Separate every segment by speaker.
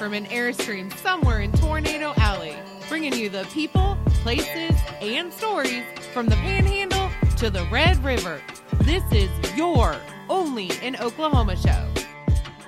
Speaker 1: from an Airstream somewhere in Tornado Alley, bringing you the people, places, and stories from the Panhandle to the Red River. This is your Only in Oklahoma show.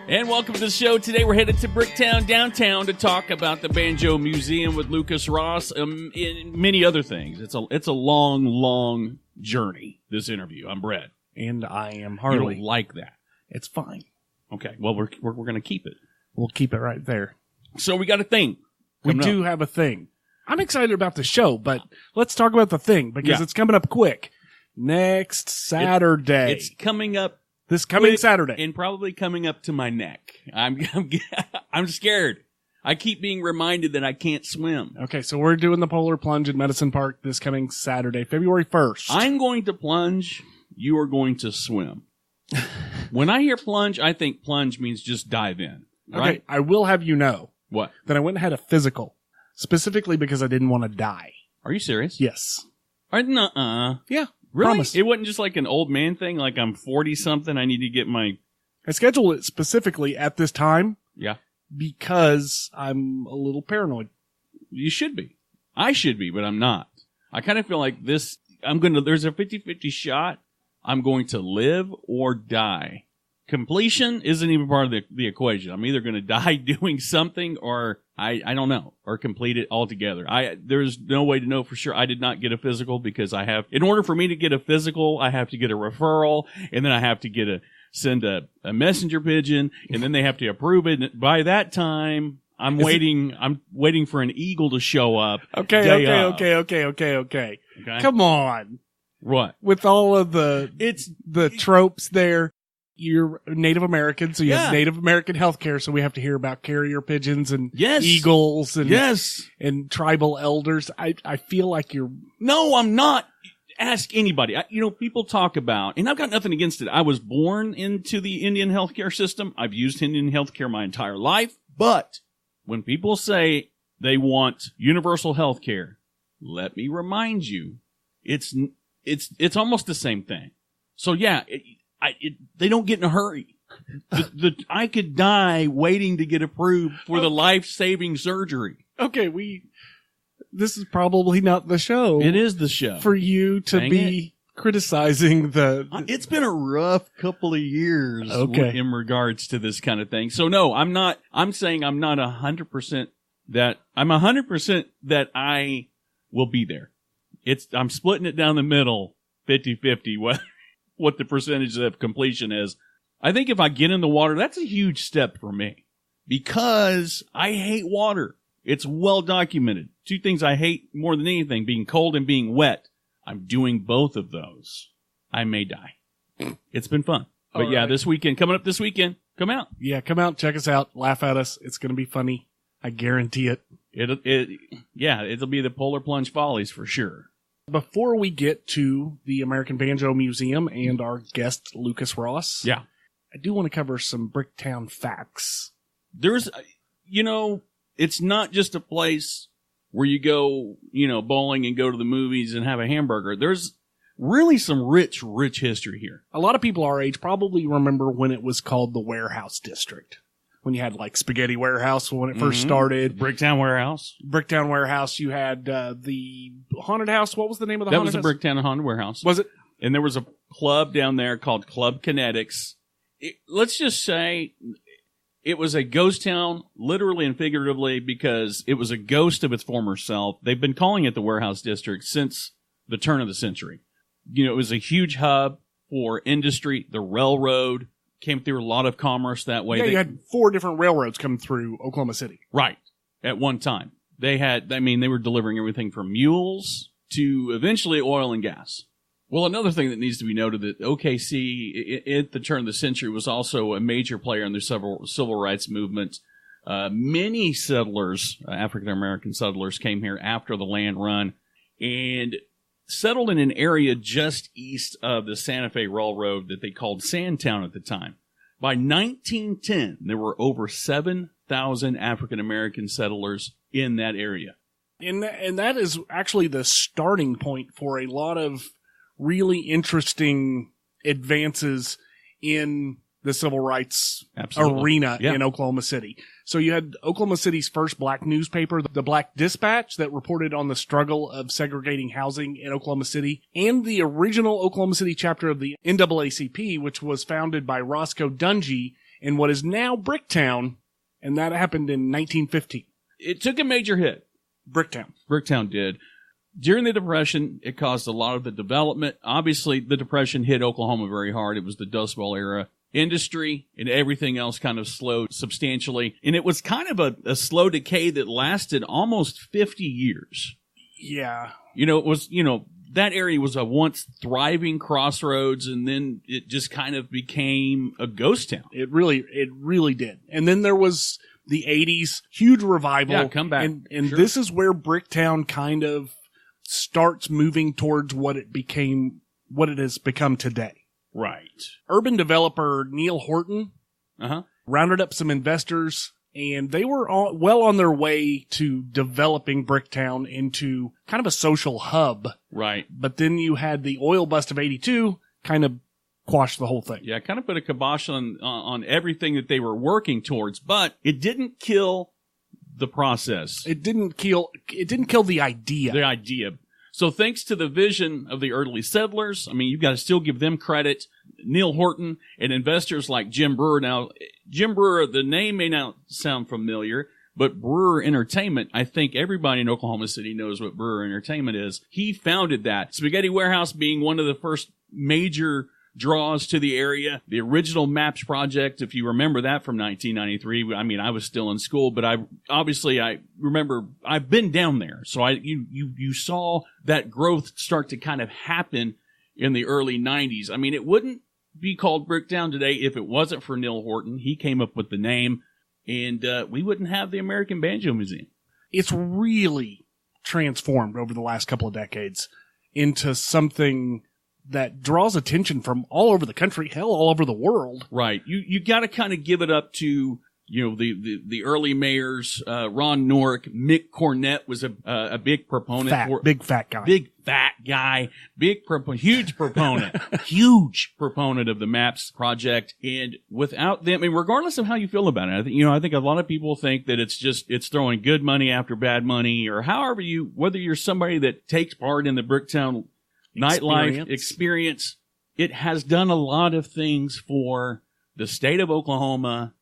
Speaker 2: And welcome to the show. Today we're headed to Bricktown, downtown, to talk about the Banjo Museum with Lucas Ross and many other things. It's a long, long journey, this interview. I'm Brett.
Speaker 3: And I am Harley.
Speaker 2: You don't like that.
Speaker 3: It's fine.
Speaker 2: Okay, well, we're going to keep it.
Speaker 3: We'll keep it right there.
Speaker 2: So we got a thing.
Speaker 3: We do have a thing. I'm excited about the show, but let's talk about the thing because it's coming up quick. Next Saturday.
Speaker 2: It's coming up.
Speaker 3: This coming Saturday.
Speaker 2: And probably coming up to my neck. I'm scared. I keep being reminded that I can't swim.
Speaker 3: Okay, so we're doing the Polar Plunge at Medicine Park this coming Saturday, February 1st.
Speaker 2: I'm going to plunge. You are going to swim. When I hear plunge, I think plunge means just dive in. Right?
Speaker 3: Okay, I will have you know.
Speaker 2: What?
Speaker 3: That I went and had a physical, specifically because I didn't want to die.
Speaker 2: Are you serious?
Speaker 3: Yes.
Speaker 2: Nuh-uh.
Speaker 3: Yeah.
Speaker 2: Really?
Speaker 3: Promise.
Speaker 2: It wasn't just like an old man thing, like I'm 40-something, I need to get my...
Speaker 3: I scheduled it specifically at this time.
Speaker 2: Yeah.
Speaker 3: Because I'm a little paranoid.
Speaker 2: You should be. I should be, but I'm not. I kind of feel like there's a 50-50 shot. I'm going to live or die. Completion isn't even part of the equation. I'm either going to die doing something or I don't know, or complete it altogether. There's no way to know for sure. I did not get a physical because in order for me to get a physical, I have to get a referral, and then I have to send a messenger pigeon, and then they have to approve it. And by that time, I'm waiting for an eagle to show up.
Speaker 3: Okay. Come on.
Speaker 2: What?
Speaker 3: With all of the tropes there. You're Native American, so you have Native American healthcare, so we have to hear about carrier pigeons and eagles and tribal elders. I feel like you're...
Speaker 2: No, I'm not. Ask anybody. People talk about, and I've got nothing against it. I was born into the Indian healthcare system. I've used Indian healthcare my entire life. But when people say they want universal healthcare, let me remind you, it's almost the same thing. So yeah, they don't get in a hurry. I could die waiting to get approved for the life-saving surgery.
Speaker 3: Okay, this is probably not the show.
Speaker 2: It is the show.
Speaker 3: For you to be criticizing
Speaker 2: It's been a rough couple of years in regards to this kind of thing. So no, I'm not. I'm saying I'm not 100% that... I'm 100% that I will be there. I'm splitting it down the middle, 50-50, what the percentage of completion is. I think if I get in the water, that's a huge step for me because I hate water. It's well documented. Two things I hate more than anything, being cold and being wet. I'm doing both of those. I may die. It's been fun. But this weekend, coming up this weekend, come out.
Speaker 3: Yeah, come out, check us out, laugh at us. It's going to be funny. I guarantee it.
Speaker 2: It'll be the Polar Plunge Follies for sure.
Speaker 3: Before we get to the American Banjo Museum and our guest, Lucas Ross, I do want to cover some Bricktown facts.
Speaker 2: There's, it's not just a place where you go, bowling and go to the movies and have a hamburger. There's really some rich history here.
Speaker 3: A lot of people our age probably remember when it was called the Warehouse District. When you had like Spaghetti Warehouse when it first started.
Speaker 2: Bricktown Warehouse.
Speaker 3: You had the haunted house. What was the name of the haunted house?
Speaker 2: That was the Bricktown Haunted Warehouse.
Speaker 3: Was it?
Speaker 2: And there was a club down there called Club Kinetics. Let's just say it was a ghost town, literally and figuratively, because it was a ghost of its former self. They've been calling it the Warehouse District since the turn of the century. It was a huge hub for industry, the railroad. Came through a lot of commerce that way.
Speaker 3: Yeah, you had 4 different railroads come through Oklahoma City.
Speaker 2: Right. At one time. They were delivering everything from mules to eventually oil and gas. Well, another thing that needs to be noted that OKC at the turn of the century was also a major player in the civil rights movement. Many settlers, African-American settlers, came here after the land run and settled in an area just east of the Santa Fe Railroad that they called Sandtown at the time. By 1910, there were over 7,000 African-American settlers in that area.
Speaker 3: And that is actually the starting point for a lot of really interesting advances in the civil rights arena in Oklahoma City. So you had Oklahoma City's first black newspaper, the Black Dispatch, that reported on the struggle of segregating housing in Oklahoma City, and the original Oklahoma City chapter of the NAACP, which was founded by Roscoe Dungy in what is now Bricktown, and that happened in 1915.
Speaker 2: It took a major hit. Bricktown did. During the Depression, it caused a lot of the development. Obviously, the Depression hit Oklahoma very hard. It was the Dust Bowl era. Industry and everything else kind of slowed substantially. And it was kind of a slow decay that lasted almost 50 years.
Speaker 3: Yeah.
Speaker 2: It was, that area was a once thriving crossroads, and then it just kind of became a ghost town.
Speaker 3: It really did. And then there was the 80s, huge revival.
Speaker 2: Yeah, come back.
Speaker 3: And sure. This is where Bricktown kind of starts moving towards what it has become today.
Speaker 2: Right.
Speaker 3: Urban developer Neil Horton rounded up some investors, and they were well on their way to developing Bricktown into kind of a social hub.
Speaker 2: Right.
Speaker 3: But then you had the oil bust of 82 kind of quash the whole thing.
Speaker 2: Yeah, kind of put a kibosh on everything that they were working towards, but it didn't kill the process.
Speaker 3: It didn't kill the idea.
Speaker 2: The idea. So thanks to the vision of the early settlers, you've got to still give them credit, Neil Horton and investors like Jim Brewer. Now, Jim Brewer, the name may not sound familiar, but Brewer Entertainment, I think everybody in Oklahoma City knows what Brewer Entertainment is. He founded that. Spaghetti Warehouse being one of the first major draws to the area. The original Maps project, if you remember that from 1993. I was still in school, but I remember I've been down there. So you saw that growth start to kind of happen in the early 90s. It wouldn't be called Bricktown today if it wasn't for Neil Horton. He came up with the name, and we wouldn't have the American Banjo Museum.
Speaker 3: It's really transformed over the last couple of decades into something that draws attention from all over the country, hell, all over the world.
Speaker 2: Right. You got to kind of give it up to, the early mayors, Ron Norick. Mick Cornett was a big proponent.
Speaker 3: Big fat guy.
Speaker 2: Huge proponent of the Maps project. And without them, regardless of how you feel about it, I think a lot of people think that it's throwing good money after bad money, or whether you're somebody that takes part in the Bricktown nightlife experience, it has done a lot of things for the state of Oklahoma,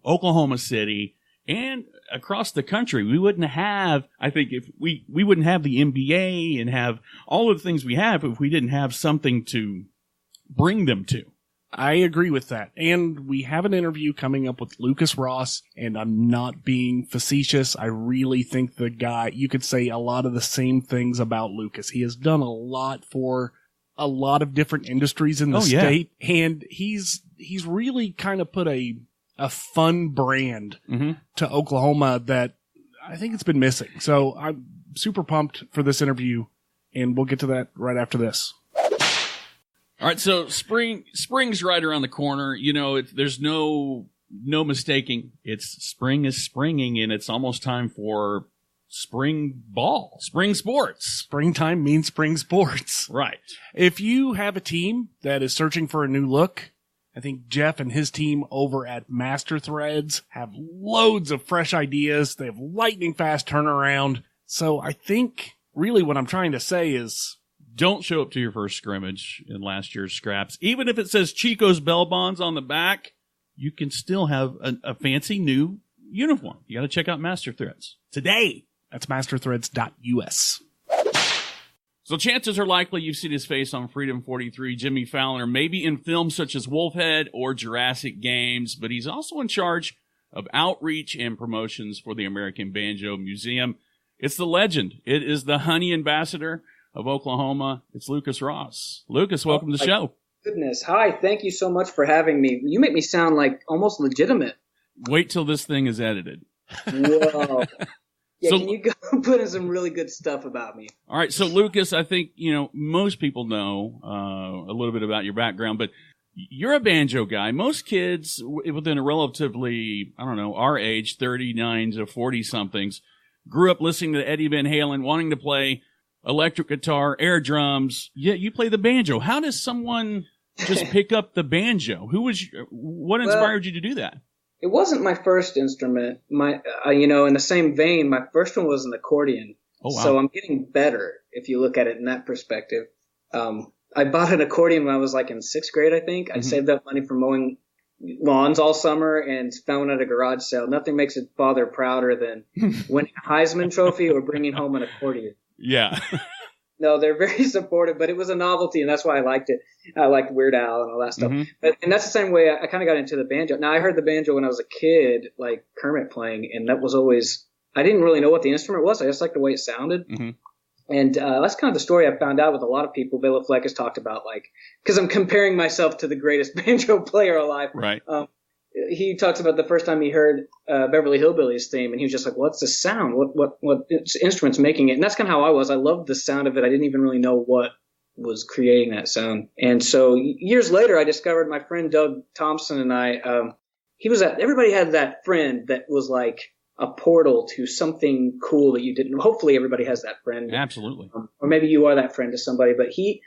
Speaker 2: Oklahoma City, and across the country. We wouldn't have, I think, if we wouldn't have the NBA and have all of the things we have if we didn't have something to bring them to.
Speaker 3: I agree with that. And we have an interview coming up with Lucas Ross, and I'm not being facetious. I really think the guy, you could say a lot of the same things about Lucas. He has done a lot for a lot of different industries in the state, and he's really kind of put a fun brand to Oklahoma that I think it's been missing. So I'm super pumped for this interview, and we'll get to that right after this.
Speaker 2: All right, so spring's right around the corner. There's no mistaking. Spring is springing, and it's almost time for spring ball, spring sports.
Speaker 3: Springtime means spring sports.
Speaker 2: Right.
Speaker 3: If you have a team that is searching for a new look, I think Jeff and his team over at Master Threads have loads of fresh ideas. They have lightning fast turnaround. So I think really what I'm trying to say is,
Speaker 2: don't show up to your first scrimmage in last year's scraps. Even if it says Chico's Bell Bonds on the back, you can still have a fancy new uniform. You got to check out Master Threads today.
Speaker 3: That's masterthreads.us.
Speaker 2: So chances are likely you've seen his face on Freedom 43, Jimmy Fallon, maybe in films such as Wolfhead or Jurassic Games, but he's also in charge of outreach and promotions for the American Banjo Museum. It's the legend. It is the honey ambassador of Oklahoma. It's Lucas Ross. Lucas, welcome to the show.
Speaker 4: Goodness. Hi. Thank you so much for having me. You make me sound like almost legitimate.
Speaker 2: Wait till this thing is edited.
Speaker 4: Whoa. Yeah, so, can you go put in some really good stuff about me?
Speaker 2: All right. So, Lucas, I think, most people know a little bit about your background, but you're a banjo guy. Most kids within a relatively, our age, 39 to 40-somethings, grew up listening to Eddie Van Halen, wanting to play electric guitar, air drums. Yeah, you play the banjo. How does someone just pick up the banjo? What inspired you to do that?
Speaker 4: It wasn't my first instrument. In the same vein, my first one was an accordion. Oh, wow. So I'm getting better if you look at it in that perspective. I bought an accordion when I was like in 6th grade, I think. I saved up money for mowing lawns all summer and found one at a garage sale. Nothing makes a father prouder than winning a Heisman Trophy or bringing home an accordion.
Speaker 2: Yeah.
Speaker 4: No, they're very supportive, but it was a novelty, and that's why I liked it. I liked Weird Al and all that stuff. And that's the same way I kind of got into the banjo. Now, I heard the banjo when I was a kid, like Kermit playing, and that was always – I didn't really know what the instrument was. I just liked the way it sounded. And that's kind of the story I found out with a lot of people. Bela Fleck has talked about, like – because I'm comparing myself to the greatest banjo player alive.
Speaker 2: Right.
Speaker 4: He talks about the first time he heard Beverly Hillbillies theme, and he was just like, "What's the sound? What instrument's making it?" And that's kind of how I was. I loved the sound of it. I didn't even really know what was creating that sound. And so years later, I discovered my friend Doug Thompson and I. Everybody had that friend that was like a portal to something cool that you didn't. Hopefully, everybody has that friend.
Speaker 2: Absolutely.
Speaker 4: Or maybe you are that friend to somebody. But he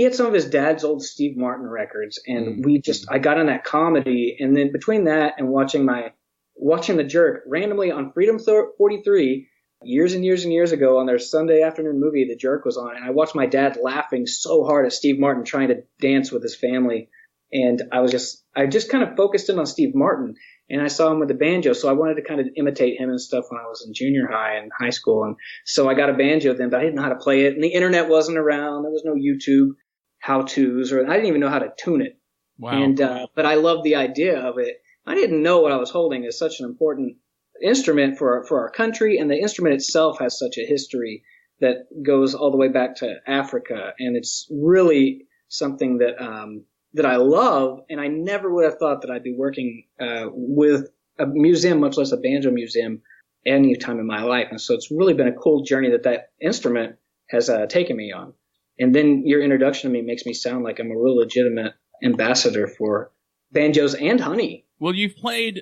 Speaker 4: had some of his dad's old Steve Martin records, and I got on that comedy, and then between that and watching The Jerk randomly on Freedom 43 years and years and years ago on their Sunday afternoon movie, The Jerk was on, and I watched my dad laughing so hard at Steve Martin trying to dance with his family, and I just kind of focused in on Steve Martin, and I saw him with the banjo, so I wanted to kind of imitate him and stuff when I was in junior high and high school, and so I got a banjo then, but I didn't know how to play it, and the internet wasn't around. There was no YouTube how-tos, or I didn't even know how to tune it.
Speaker 2: Wow.
Speaker 4: And but I loved the idea of it. I didn't know what I was holding as such an important instrument for our country, and the instrument itself has such a history that goes all the way back to Africa, and it's really something that I love, and I never would have thought that I'd be working with a museum, much less a banjo museum, any time in my life. And so it's really been a cool journey that instrument has taken me on. And then your introduction to me makes me sound like I'm a real legitimate ambassador for banjos and honey.
Speaker 2: Well, you've played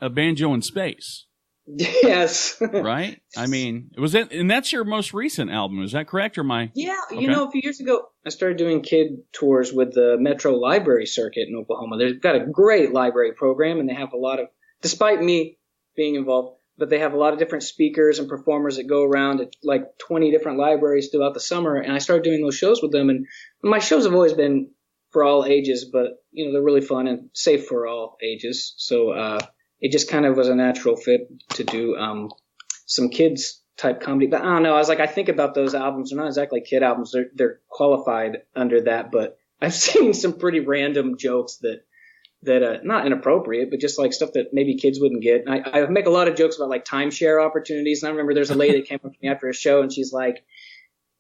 Speaker 2: a banjo in space.
Speaker 4: Yes.
Speaker 2: Right? I mean, and that's your most recent album, is that correct?
Speaker 4: Yeah, okay. A few years ago, I started doing kid tours with the Metro Library Circuit in Oklahoma. They've got a great library program, and they have a lot of, despite me being involved, but they have a lot of different speakers and performers that go around at like 20 different libraries throughout the summer. And I started doing those shows with them. And my shows have always been for all ages, but, they're really fun and safe for all ages. So it just kind of was a natural fit to do some kids type comedy. But I don't know. I think about those albums. They're not exactly kid albums. They're qualified under that. But I've seen some pretty random jokes that not inappropriate, but just like stuff that maybe kids wouldn't get. And I make a lot of jokes about like timeshare opportunities. And I remember there's a lady that came up to me after a show, and she's like,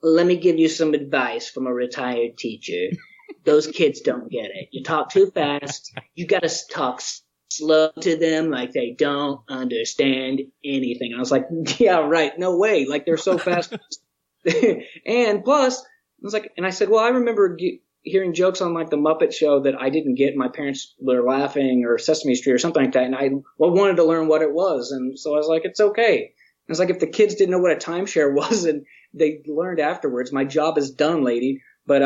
Speaker 4: "Let me give you some advice from a retired teacher. Those kids don't get it. You talk too fast. You got to talk slow to them like they don't understand anything." And I was like, "Yeah, right. No way. Like they're so fast." And plus, I said, well, I remember hearing jokes on like the Muppet Show that I didn't get. My parents were laughing, or Sesame Street or something like that. And I wanted to learn what it was. And so I was like, it's okay. It's like if the kids didn't know what a timeshare was and they learned afterwards, my job is done, lady. But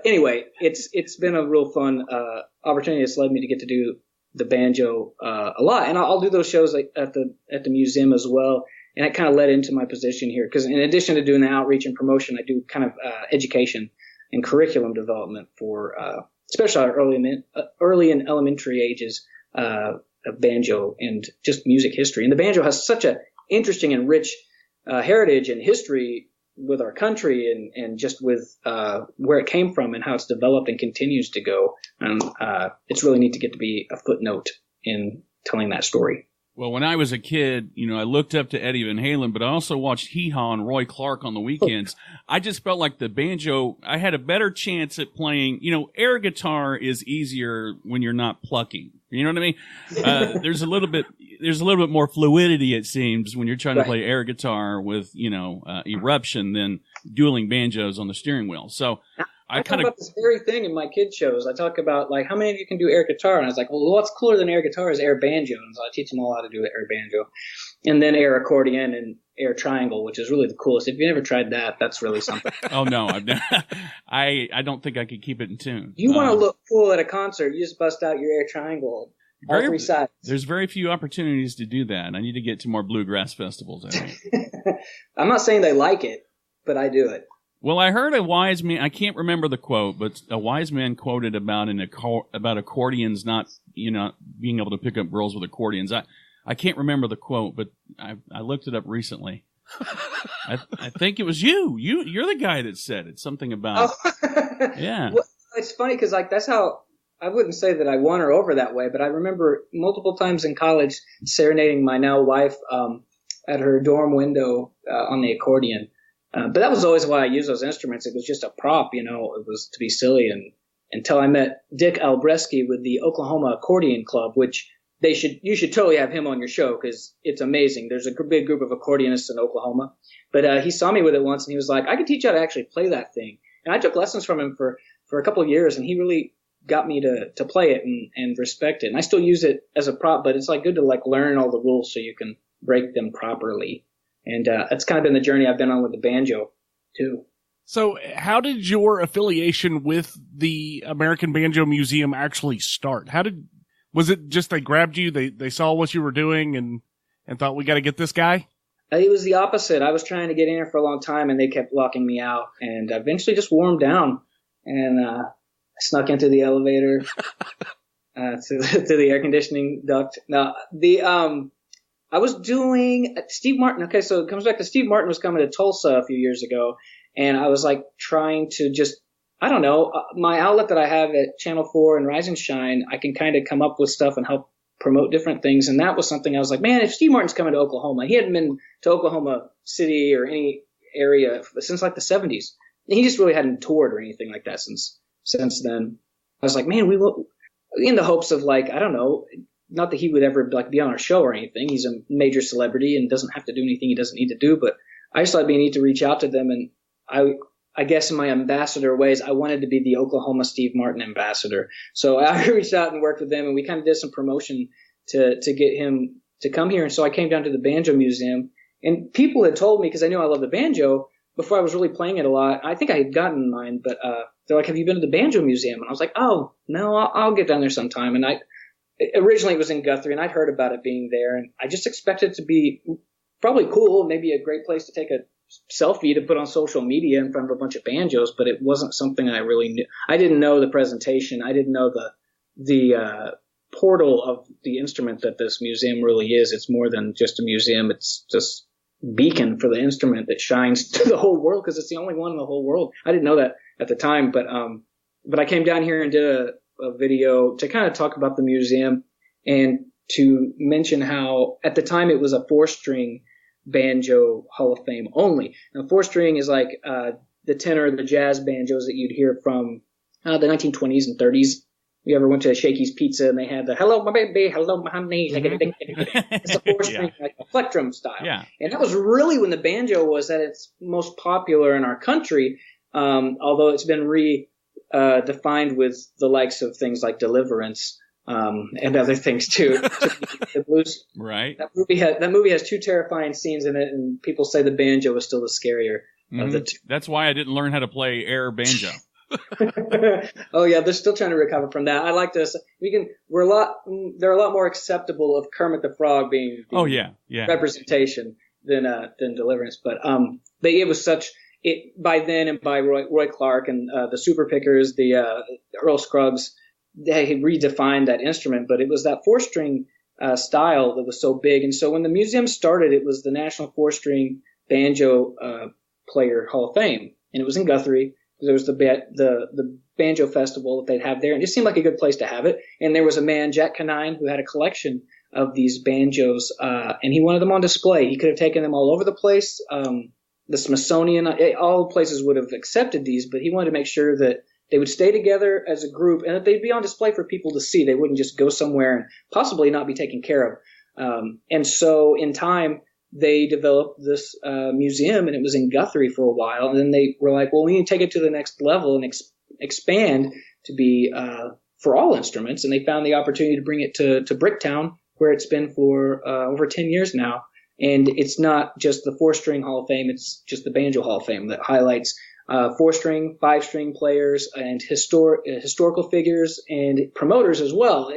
Speaker 4: anyway, it's been a real fun opportunity. It's led me to get to do the banjo a lot. And I'll do those shows like at the museum as well. And that kind of led into my position here, because in addition to doing the outreach and promotion, I do kind of education and curriculum development for especially early and elementary ages of banjo and just music history. And the banjo has such an interesting and rich heritage and history with our country and just with where it came from and how it's developed and continues to go. And it's really neat to get to be a footnote in telling that story.
Speaker 2: Well, when I was a kid, I looked up to Eddie Van Halen, but I also watched Hee Haw and Roy Clark on the weekends. I just felt like the banjo, I had a better chance at playing, air guitar is easier when you're not plucking. You know what I mean? There's a little bit more fluidity, it seems, when you're trying to play air guitar with, eruption than dueling banjos on the steering wheel. So I
Speaker 4: talk about this very thing in my kid shows. I talk about like how many of you can do air guitar, and I was like, well, what's cooler than air guitar is air banjo, and so I teach them all how to do air banjo. and then air accordion and air triangle, which is really the coolest. If you never tried that, that's really something.
Speaker 2: Oh no, I don't think I could keep it in tune.
Speaker 4: You want to look cool at a concert, you just bust out your air triangle. All three sides.
Speaker 2: There's very few opportunities to do that. I need to get to more bluegrass festivals, I think.
Speaker 4: I'm not saying they like it, but I do it.
Speaker 2: Well, I heard a wise man, I can't remember the quote, but a wise man quoted about about accordions not, being able to pick up girls with accordions. I can't remember the quote, but I looked it up recently. I think it was you. You're the guy that said it. Something about yeah.
Speaker 4: Well, it's funny because that's how I wouldn't say that I won her over that way, but I remember multiple times in college serenading my now wife at her dorm window on the accordion. But that was always why I used those instruments. It was just a prop, it was to be silly. And until I met Dick Albreski with the Oklahoma Accordion Club, which you should totally have him on your show because it's amazing. There's a big group of accordionists in Oklahoma. But he saw me with it once and he was like, I could teach you how to actually play that thing. And I took lessons from him for a couple of years, and he really got me to play it and respect it. And I still use it as a prop, but it's good to learn all the rules so you can break them properly. And that's kind of been the journey I've been on with the banjo too.
Speaker 3: So how did your affiliation with the American Banjo Museum actually start? Was it just they grabbed you, they saw what you were doing and thought, we got to get this guy?
Speaker 4: It was the opposite. I was trying to get in here for a long time and they kept locking me out, and I eventually just wore them down, and I snuck into the elevator to the air conditioning duct. Now, I was doing Steve Martin. Okay, so it comes back to Steve Martin was coming to Tulsa a few years ago, and I was trying to just, I don't know, my outlet that I have at Channel 4 and Rise and Shine, I can kind of come up with stuff and help promote different things. And that was something I was like, man, if Steve Martin's coming to Oklahoma, he hadn't been to Oklahoma City or any area since the 70s. And he just really hadn't toured or anything like that since then. I was like, man, we will, in the hopes of I don't know, not that he would ever be on our show or anything. He's a major celebrity and doesn't have to do anything he doesn't need to do. But I just thought we need to reach out to them. And I guess in my ambassador ways, I wanted to be the Oklahoma Steve Martin ambassador. So I reached out and worked with them, and we kind of did some promotion to get him to come here. And so I came down to the Banjo Museum, and people had told me, because I knew I loved the banjo, before I was really playing it a lot. I think I had gotten mine, but they're like, have you been to the Banjo Museum? And I was like, oh, no, I'll get down there sometime. And originally it was in Guthrie, and I'd heard about it being there, and I just expected it to be probably cool, maybe a great place to take a selfie to put on social media in front of a bunch of banjos, but it wasn't something I really knew. I didn't know the presentation. I didn't know the portal of the instrument that this museum really is. It's more than just a museum. It's just beacon for the instrument that shines to the whole world because it's the only one in the whole world. I didn't know that at the time, but I came down here and did a video to kind of talk about the museum and to mention how at the time it was a 4-string banjo Hall of Fame only. Now, 4-string is the tenor, the jazz banjos that you'd hear from the 1920s and 30s. You ever went to Shakey's Pizza and they had the "Hello, my baby, hello, my honey." It's a 4-string, a plectrum style.
Speaker 2: Yeah.
Speaker 4: And that was really when the banjo was at its most popular in our country, although it's been defined with the likes of things like Deliverance. And other things too. The blues.
Speaker 2: Right.
Speaker 4: That movie has 2 terrifying scenes in it, and people say the banjo was still the scarier of the 2.
Speaker 2: That's why I didn't learn how to play air banjo.
Speaker 4: Oh yeah, they're still trying to recover from that. I like this. They're a lot more acceptable of Kermit the Frog being representation than Deliverance. But it was by then, and by Roy Clark and the Super Pickers, the Earl Scruggs. They had redefined that instrument, but it was that 4-string style that was so big. And so when the museum started, it was the National 4-String Banjo Player Hall of Fame, and it was in Guthrie. There was the banjo festival that they'd have there, and it just seemed like a good place to have it. And there was a man, Jack Canine, who had a collection of these banjos, and he wanted them on display. He could have taken them all over the place. The Smithsonian, all places would have accepted these, but he wanted to make sure that they would stay together as a group and that they'd be on display for people to see. They wouldn't just go somewhere and possibly not be taken care of. And so in time, they developed this museum, and it was in Guthrie for a while. And then they were like, well, we need to take it to the next level and expand to be for all instruments. And they found the opportunity to bring it to Bricktown, where it's been for over 10 years now. And it's not just the 4-string Hall of Fame, it's just the Banjo Hall of Fame that highlights 4-string, 5-string players and historical figures and promoters as well.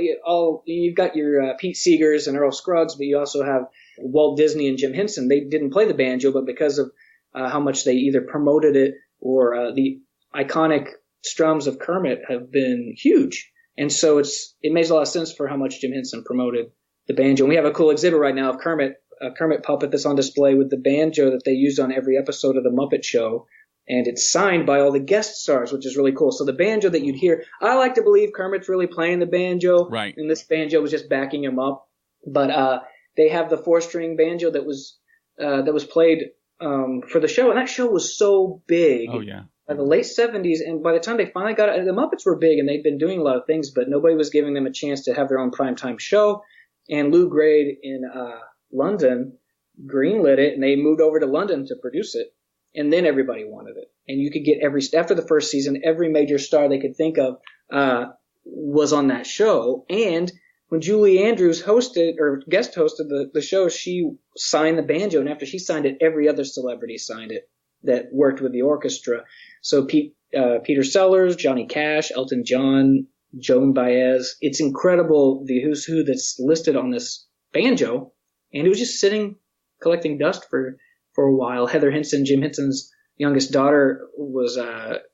Speaker 4: You've got your Pete Seegers and Earl Scruggs, but you also have Walt Disney and Jim Henson. They didn't play the banjo, but because of how much they either promoted it or the iconic strums of Kermit have been huge. And so it makes a lot of sense for how much Jim Henson promoted the banjo. And we have a cool exhibit right now of Kermit, a Kermit puppet that's on display with the banjo that they used on every episode of The Muppet Show. And it's signed by all the guest stars, which is really cool. So the banjo that you'd hear, I like to believe Kermit's really playing the banjo.
Speaker 2: Right.
Speaker 4: And this banjo was just backing him up. But they have the 4-string banjo that was played for the show. And that show was so big.
Speaker 2: Oh, yeah.
Speaker 4: By the late 70s, and by the time they finally got it, the Muppets were big and they'd been doing a lot of things, but nobody was giving them a chance to have their own primetime show. And Lou Grade in London greenlit it, and they moved over to London to produce it. And then everybody wanted it. And you could get after the first season, every major star they could think of was on that show. And when Julie Andrews hosted or guest hosted the show, she signed the banjo. And after she signed it, every other celebrity signed it that worked with the orchestra. So Peter Sellers, Johnny Cash, Elton John, Joan Baez. It's incredible the who's who that's listed on this banjo. And it was just sitting collecting dust for a while. Heather Henson, Jim Henson's youngest daughter, was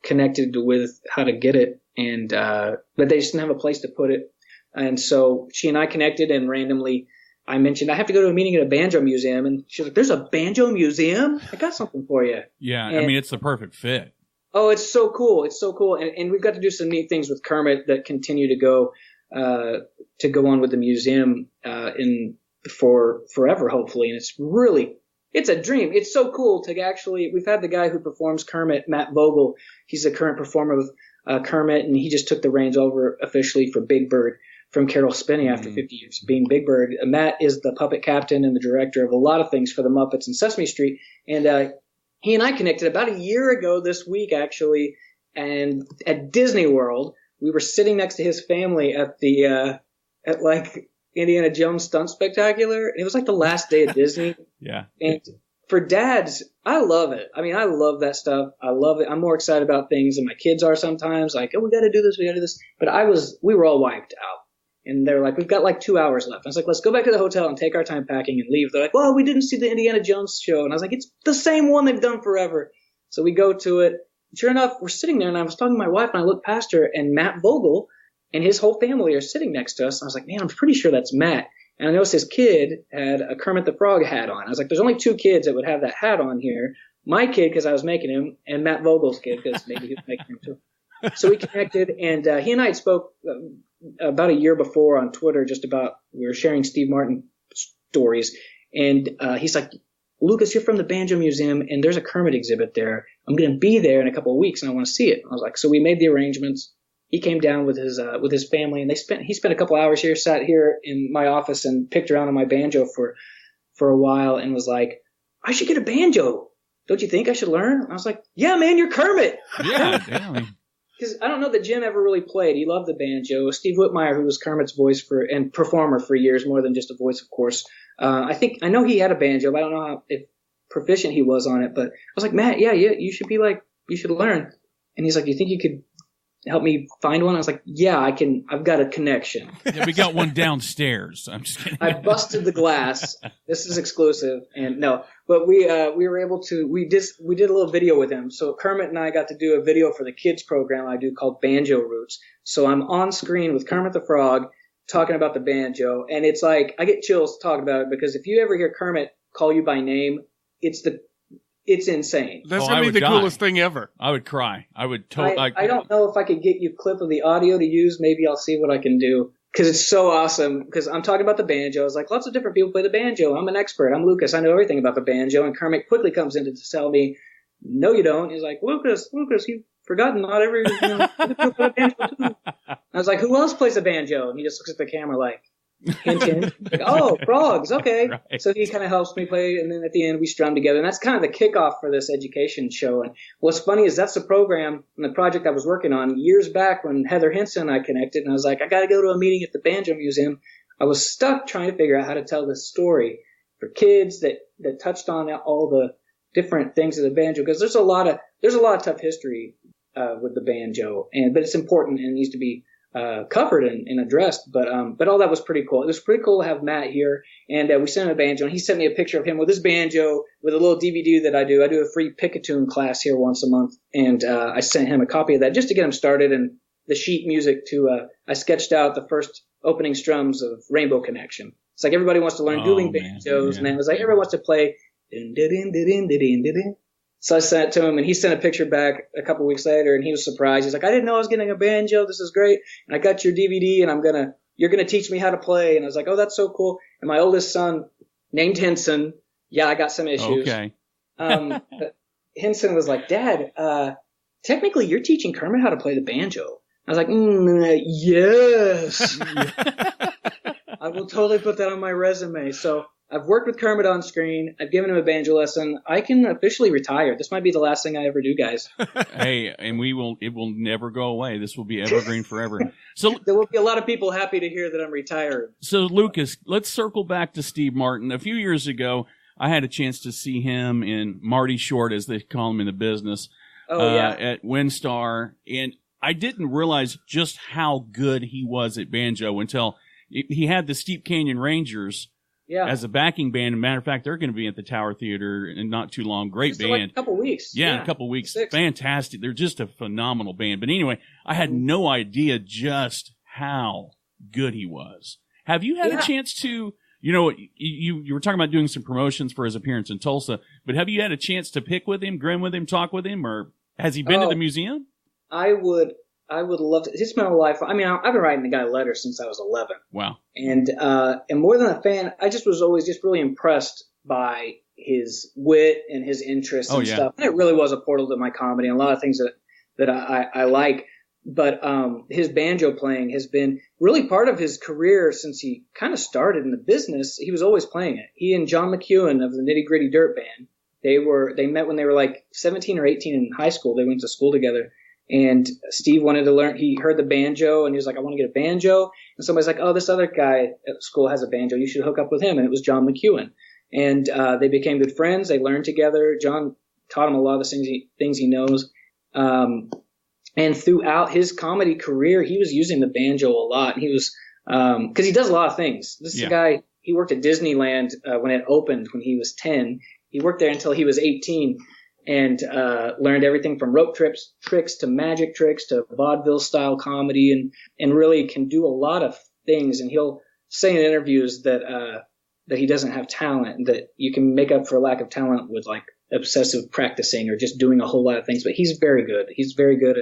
Speaker 4: connected with how to get it, and but they just didn't have a place to put it. And so she and I connected, and randomly I mentioned I have to go to a meeting at a banjo museum, and she was like, "There's a banjo museum? I got something for you."
Speaker 2: Yeah, I mean, it's the perfect fit.
Speaker 4: Oh, it's so cool! It's so cool, and we've got to do some neat things with Kermit that continue to go on with the museum for forever, hopefully. And it's a dream. It's so cool to actually. We've had the guy who performs Kermit, Matt Vogel. He's the current performer of Kermit, and he just took the reins over officially for Big Bird from Carol Spinney after 50 years being Big Bird. Matt is the puppet captain and the director of a lot of things for the Muppets and Sesame Street, and he and I connected about a year ago this week, actually, and at Disney World, we were sitting next to his family at Indiana Jones Stunt Spectacular. And it was like the last day of Disney.
Speaker 2: Yeah.
Speaker 4: And for dads, I love it. I mean, I love that stuff. I love it. I'm more excited about things than my kids are sometimes. Like, oh, we got to do this. We got to do this. But we were all wiped out. And they're like, we've got like 2 hours left. I was like, let's go back to the hotel and take our time packing and leave. They're like, well, we didn't see the Indiana Jones show. And I was like, it's the same one they've done forever. So we go to it. Sure enough, we're sitting there, and I was talking to my wife, and I looked past her, and Matt Vogel and his whole family are sitting next to us. And I was like, man, I'm pretty sure that's Matt. And I noticed his kid had a Kermit the Frog hat on. I was like, there's only 2 kids that would have that hat on here. My kid, because I was making him, and Matt Vogel's kid, because maybe he was making him too. So we connected, and he and I had spoke about a year before on Twitter we were sharing Steve Martin stories. And he's like, Lucas, you're from the Banjo Museum, and there's a Kermit exhibit there. I'm going to be there in a couple of weeks, and I want to see it. I was like, so we made the arrangements. He came down with his family, and he spent a couple hours here, sat here in my office and picked around on my banjo for a while, and was like, I should get a banjo. Don't you think I should learn? I was like, yeah, man, you're Kermit.
Speaker 2: Yeah, damn.
Speaker 4: Because I don't know that Jim ever really played. He loved the banjo. Steve Whitmire, who was Kermit's voice and performer for years, more than just a voice, of course. I know he had a banjo, but I don't know if proficient he was on it. But I was like, Matt, yeah, you should learn. And he's like, you think you could help me find one? I was like, yeah, I can. I've got a connection.
Speaker 2: Yeah, we got one downstairs. I'm just kidding.
Speaker 4: I busted the glass. This is exclusive. And no, but we were able to, we did a little video with him. So Kermit and I got to do a video for the kids program I do called Banjo Roots. So I'm on screen with Kermit the Frog talking about the banjo. And it's like, I get chills talking about it, because if you ever hear Kermit call you by name, it's insane.
Speaker 3: That's going to be the coolest thing ever.
Speaker 2: I would cry. I would
Speaker 4: I don't know if I could get you a clip of the audio to use. Maybe I'll see what I can do, because it's so awesome. Because I'm talking about the banjo. It's like lots of different people play the banjo. I'm an expert. I'm Lucas. I know everything about the banjo. And Kermit quickly comes in to tell me, no, you don't. He's like, Lucas, you've forgotten not every people play a banjo too. I was like, who else plays a banjo? And he just looks at the camera like, hint, hint. Like, oh, frogs, okay. Right. So he kind of helps me play, and then at the end we strum together. And that's kind of the kickoff for this education show. And what's funny is that's the program and the project I was working on years back when Heather Henson and I connected. And I was like, I got to go to a meeting at the Banjo Museum. I was stuck trying to figure out how to tell this story kids that touched on all the different things of the banjo, because there's a lot of tough history with the banjo, but it's important and it needs to be covered and addressed. But all that was pretty cool. It was pretty cool to have Matt here, and we sent him a banjo, and he sent me a picture of him with his banjo with a little DVD that I do. I do a free pick-a-tune class here once a month, and I sent him a copy of that just to get him started, and the sheet music to I sketched out the first opening strums of Rainbow Connection. It's like everybody wants to learn dueling banjos, and then it was like everyone wants to play. So I sent it to him, and he sent a picture back a couple weeks later, and he was surprised. He's like, I didn't know I was getting a banjo. This is great. And I got your DVD, and you're going to teach me how to play. And I was like, oh, that's so cool. And my oldest son, named Henson, I got some issues.
Speaker 2: Okay.
Speaker 4: Henson was like, Dad, technically you're teaching Kermit how to play the banjo. I was like, yes. I will totally put that on my resume. So I've worked with Kermit on screen. I've given him a banjo lesson. I can officially retire. This might be the last thing I ever do, guys.
Speaker 2: Hey, and it will never go away. This will be evergreen forever. So
Speaker 4: there will be a lot of people happy to hear that I'm retired.
Speaker 2: So Lucas, let's circle back to Steve Martin. A few years ago, I had a chance to see him in Marty Short, as they call him in the business, at WinStar, and I didn't realize just how good he was at banjo until he had the Steep Canyon Rangers as a backing band. As a matter of fact, they're going to be at the Tower Theater in not too long. Great band.
Speaker 4: Like a couple weeks.
Speaker 2: Yeah, a couple weeks. Fantastic. They're just a phenomenal band. But anyway, I had no idea just how good he was. Have you had a chance to, you were talking about doing some promotions for his appearance in Tulsa, but have you had a chance to pick with him, grin with him, talk with him, or has he been to the museum?
Speaker 4: I would love to. It's been a life. I mean, I've been writing the guy letters since I was 11.
Speaker 2: Wow.
Speaker 4: And more than a fan, I just was always just really impressed by his wit and his interests and stuff. And it really was a portal to my comedy and a lot of things that I like. But his banjo playing has been really part of his career since he kind of started in the business. He was always playing it. He and John McEwen of the Nitty Gritty Dirt Band, they met when they were like 17 or 18 in high school. They went to school together. And Steve wanted to learn. He heard the banjo, and he was like, I want to get a banjo. And somebody's like, oh, this other guy at school has a banjo. You should hook up with him. And it was John McEwen. And they became good friends. They learned together. John taught him a lot of the things he knows. And throughout his comedy career, he was using the banjo a lot. He was because he does a lot of things. This is a guy, he worked at Disneyland when it opened when he was 10. He worked there until he was 18. And learned everything from rope tricks to magic tricks to vaudeville-style comedy, and really can do a lot of things. And he'll say in interviews that he doesn't have talent, and that you can make up for a lack of talent with like obsessive practicing or just doing a whole lot of things. But he's very good. He's very good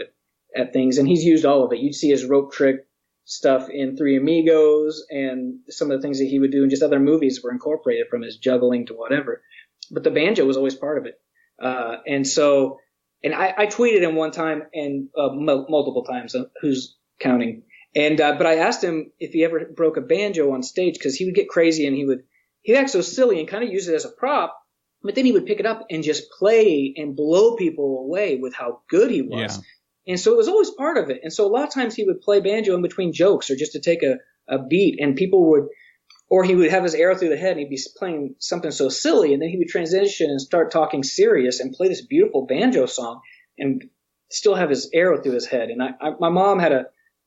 Speaker 4: at things, and he's used all of it. You'd see his rope trick stuff in Three Amigos, and some of the things that he would do in just other movies were incorporated, from his juggling to whatever. But the banjo was always part of it. And I tweeted him one time and multiple times, who's counting. And but I asked him if he ever broke a banjo on stage, because he would get crazy and he'd act so silly and kind of use it as a prop, but then he would pick it up and just play and blow people away with how good he was. Yeah. And so it was always part of it. And so a lot of times he would play banjo in between jokes or just to take a beat, and people would. Or he would have his arrow through the head and he'd be playing something so silly, and then he would transition and start talking serious and play this beautiful banjo song and still have his arrow through his head. And my mom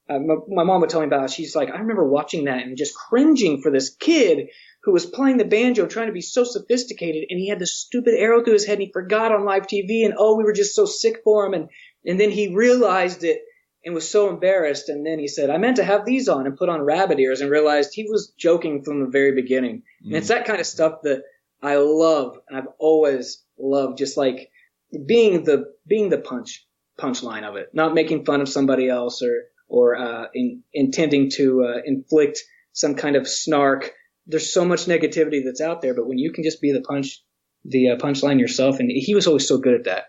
Speaker 4: my mom would tell me about it. She's like, I remember watching that and just cringing for this kid who was playing the banjo, trying to be so sophisticated, and he had this stupid arrow through his head and he forgot on live TV, and we were just so sick for him. And then he realized it and was so embarrassed, and then he said, I meant to have these on, and put on rabbit ears, and realized he was joking from the very beginning. And it's that kind of stuff that I love, and I've always loved, just like being the punchline of it, not making fun of somebody else or intending to inflict some kind of snark. There's so much negativity that's out there, but when you can just be the punchline yourself, and he was always so good at that.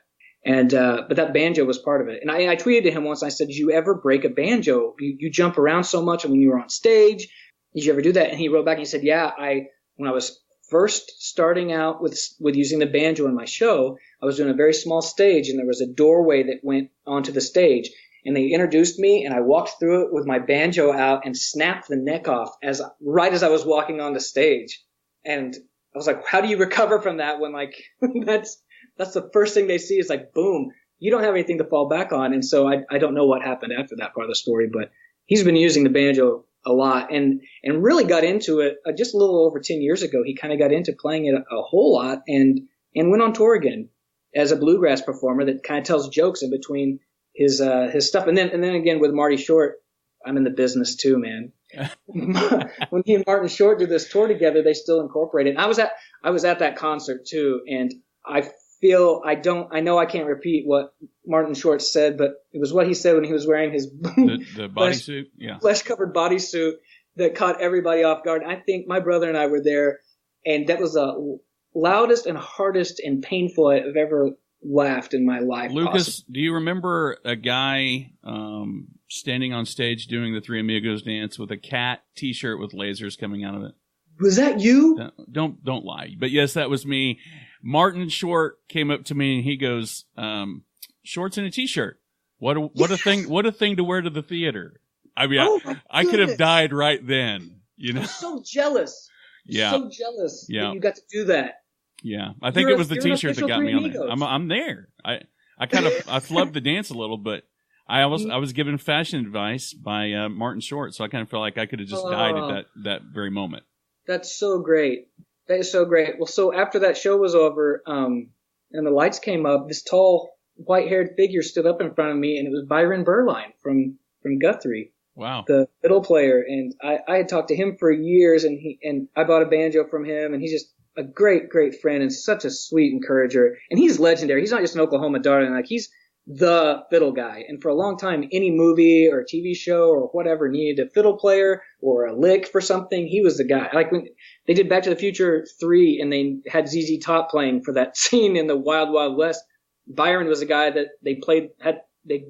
Speaker 4: And but that banjo was part of it. And I tweeted to him once, I said, did you ever break a banjo? You jump around so much when you were on stage. Did you ever do that? And he wrote back and he said, yeah, when I was first starting out with using the banjo in my show, I was doing a very small stage, and there was a doorway that went onto the stage. And they introduced me, and I walked through it with my banjo out and snapped the neck off right as I was walking on the stage. And I was like, how do you recover from that when like that's the first thing they see is like, boom, you don't have anything to fall back on. And so I don't know what happened after that part of the story, but he's been using the banjo a lot and really got into it just a little over 10 years ago. He kind of got into playing it a whole lot and went on tour again as a bluegrass performer that kind of tells jokes in between his stuff. And then again with Marty Short, I'm in the business too, man. When he and Martin Short do this tour together, they still incorporate it. And I was at that concert too, and I know I can't repeat what Martin Short said, but it was what he said when he was wearing his
Speaker 2: the bodysuit,
Speaker 4: flesh-covered bodysuit that caught everybody off guard. I think my brother and I were there, and that was the loudest and hardest and painful I've ever laughed in my life.
Speaker 2: Lucas, do you remember a guy standing on stage doing the Three Amigos dance with a cat T-shirt with lasers coming out of it?
Speaker 4: Was that you?
Speaker 2: Don't lie. But yes, that was me. Martin Short came up to me and he goes, "Shorts and a T-shirt. What a thing to wear to the theater." I mean, I could have died right then. You know,
Speaker 4: I'm so jealous.
Speaker 2: Yeah,
Speaker 4: so jealous. Yeah, that you got to do that.
Speaker 2: Yeah, I think it was the T-shirt that got me on there. I'm there. I flubbed the dance a little, but I was given fashion advice by Martin Short, so I kind of felt like I could have just died at that very moment.
Speaker 4: That's so great. That is so great. Well, so after that show was over, and the lights came up, this tall, white-haired figure stood up in front of me, and it was Byron Berline from Guthrie.
Speaker 2: Wow.
Speaker 4: The fiddle player. And I had talked to him for years, and I bought a banjo from him, and he's just a great, great friend and such a sweet encourager. And he's legendary. He's not just an Oklahoma darling. Like, he's the fiddle guy. And for a long time, any movie or TV show or whatever needed a fiddle player or a lick for something, he was the guy. Like when they did Back to the Future 3 and they had ZZ Top playing for that scene in the Wild Wild West, Byron was the guy that they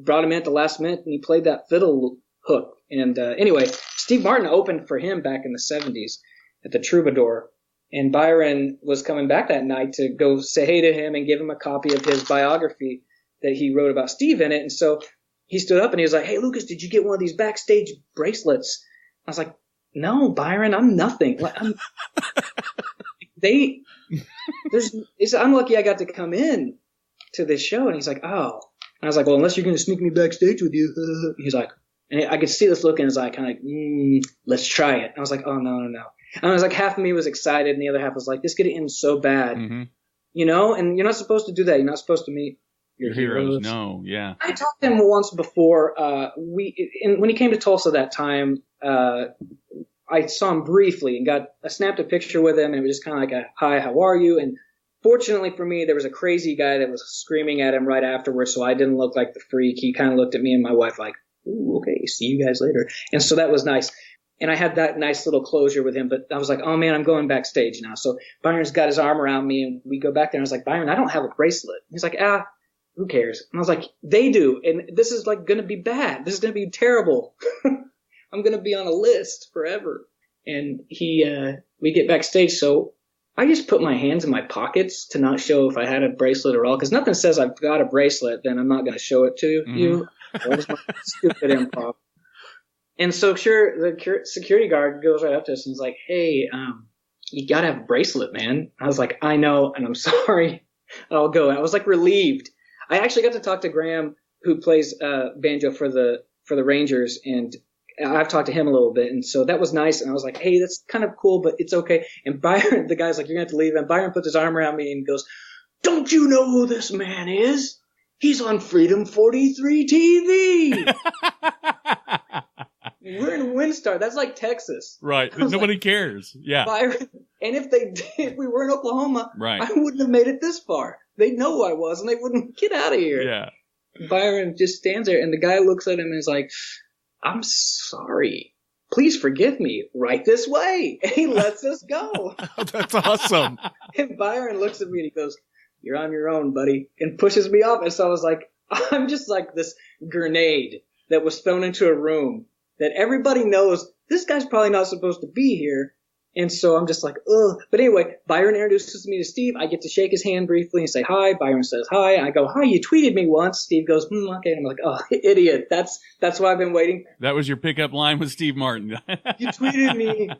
Speaker 4: brought him in at the last minute and he played that fiddle hook. And anyway, Steve Martin opened for him back in the 70s at the Troubadour. And Byron was coming back that night to go say hey to him and give him a copy of his biography that he wrote about Steve in it. And so he stood up and he was like, "Hey, Lucas, did you get one of these backstage bracelets?" I was like, "No, Byron, I'm nothing. I'm lucky I got to come in to this show." And he's like, "Oh." And I was like, "Well, unless you're going to sneak me backstage with you." He's like, and I could see this look in his eye, kind of like, let's try it. And I was like, "Oh, no. And I was like, half of me was excited and the other half was like, this could end so bad.
Speaker 2: Mm-hmm.
Speaker 4: You know, and you're not supposed to do that. You're not supposed to meet your heroes.
Speaker 2: No, yeah.
Speaker 4: I talked to him once before. When he came to Tulsa that time, I saw him briefly and I snapped a picture with him, and it was just kind of like "Hi, how are you?" And fortunately for me, there was a crazy guy that was screaming at him right afterwards, so I didn't look like the freak. He kind of looked at me and my wife like, "Ooh, okay, see you guys later." And so that was nice. And I had that nice little closure with him, but I was like, "Oh man, I'm going backstage now." So Byron's got his arm around me and we go back there and I was like, "Byron, I don't have a bracelet." He's like, "Who cares?" And I was like, "They do. And this is like going to be bad. This is going to be terrible. I'm going to be on a list forever." And we get backstage. So I just put my hands in my pockets to not show if I had a bracelet at all. Cause nothing says I've got a bracelet, then I'm not going to show it to you. That was my stupid improv. And so sure, the security guard goes right up to us and is like, "Hey, you got to have a bracelet, man." I was like, "I know. And I'm sorry. I'll go." And I was like relieved. I actually got to talk to Graham, who plays banjo for the Rangers, and I've talked to him a little bit, and so that was nice. And I was like, "Hey, that's kind of cool, but it's okay." And Byron, the guy's like, "You're gonna have to leave." And Byron puts his arm around me and goes, "Don't you know who this man is? He's on Freedom 43 TV." We're in Windstar. That's like Texas.
Speaker 2: Right. Nobody cares. Yeah.
Speaker 4: Byron, and if we were in Oklahoma,
Speaker 2: right,
Speaker 4: I wouldn't have made it this far. They'd know who I was, and they wouldn't get out of here.
Speaker 2: Yeah.
Speaker 4: Byron just stands there, and the guy looks at him and is like, "I'm sorry. Please forgive me. Right this way." And he lets us go.
Speaker 3: That's awesome.
Speaker 4: And Byron looks at me and he goes, "You're on your own, buddy," and pushes me off. And so I was like, I'm just like this grenade that was thrown into a room that everybody knows this guy's probably not supposed to be here. And so I'm just like, ugh. But anyway, Byron introduces me to Steve. I get to shake his hand briefly and say hi. Byron says hi. I go, "Hi, you tweeted me once." Steve goes, "Okay." And I'm like, "Oh, idiot. That's why I've been waiting."
Speaker 2: That was your pickup line with Steve Martin.
Speaker 4: "You tweeted me."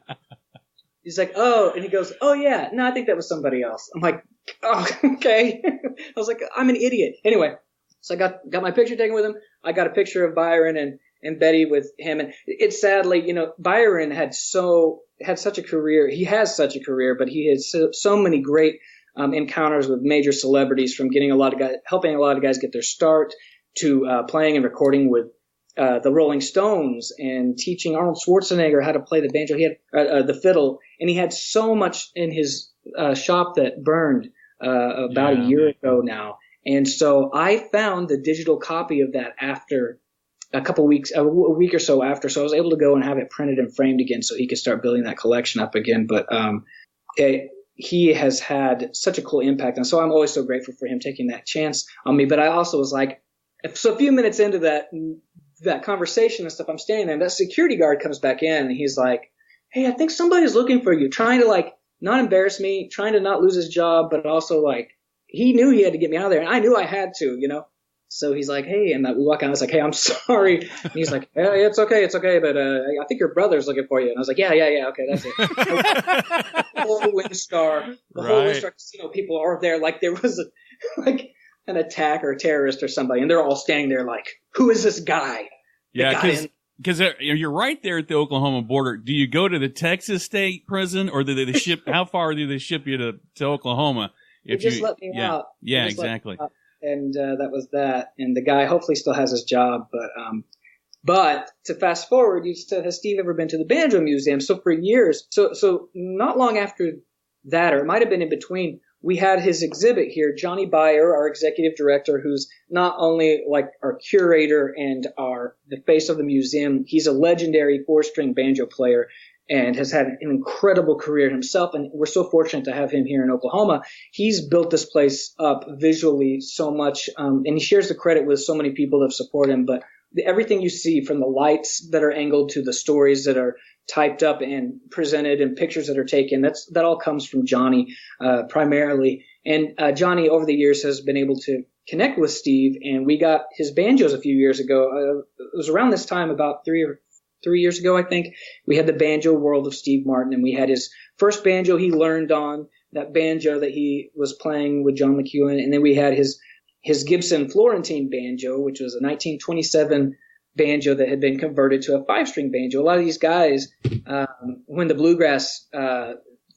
Speaker 4: He's like, oh, and he goes, oh yeah, no, I think that was somebody else. I'm like, oh, okay. I was like, I'm an idiot. Anyway, so I got my picture taken with him. I got a picture of Byron and Betty with him. And it's sadly, Byron had such a career. He has such a career, but he has so many great encounters with major celebrities, from helping a lot of guys get their start to playing and recording with the Rolling Stones and teaching Arnold Schwarzenegger how to play the banjo. He had the fiddle, and he had so much in his shop that burned about a year ago now. And so I found the digital copy of that after a week or so after. So I was able to go and have it printed and framed again so he could start building that collection up again. But he has had such a cool impact. And so I'm always so grateful for him taking that chance on me. But I also was like, so a few minutes into that conversation and stuff, I'm standing there, and that security guard comes back in, and he's like, hey, I think somebody's looking for you, trying to like not embarrass me, trying to not lose his job, but also like he knew he had to get me out of there, and I knew I had to, So he's like, hey, and we walk out, and I was like, hey, I'm sorry. And he's like, yeah, it's okay, but I think your brother's looking for you. And I was like, yeah, okay, that's it. The whole Windstar casino people are there like there was an attack or a terrorist or somebody, and they're all standing there like, who is this guy?
Speaker 2: Yeah, because you're right there at the Oklahoma border. Do you go to the Texas State Prison, or do they ship? How far do they ship you to Oklahoma?
Speaker 4: They just let me out.
Speaker 2: Yeah, exactly.
Speaker 4: And that was that. And the guy hopefully still has his job, but to fast forward, you said, has Steve ever been to the Banjo Museum? So for years, so not long after that, or it might have been in between, we had his exhibit here, Johnny Beyer, our executive director, who's not only like our curator and the face of the museum, he's a legendary 4-string banjo player and has had an incredible career himself. And we're so fortunate to have him here in Oklahoma. He's built this place up visually so much, and he shares the credit with so many people that support him. But everything you see, from the lights that are angled to the stories that are typed up and presented and pictures that are taken, that all comes from Johnny primarily. And Johnny over the years has been able to connect with Steve, and we got his banjos a few years ago. It was around this time, about 3 years ago, I think. We had the Banjo World of Steve Martin, and we had his first banjo he learned on, that banjo that he was playing with John McEwen, and then we had his Gibson Florentine banjo, which was a 1927 banjo that had been converted to a 5-string banjo. A lot of these guys, when the bluegrass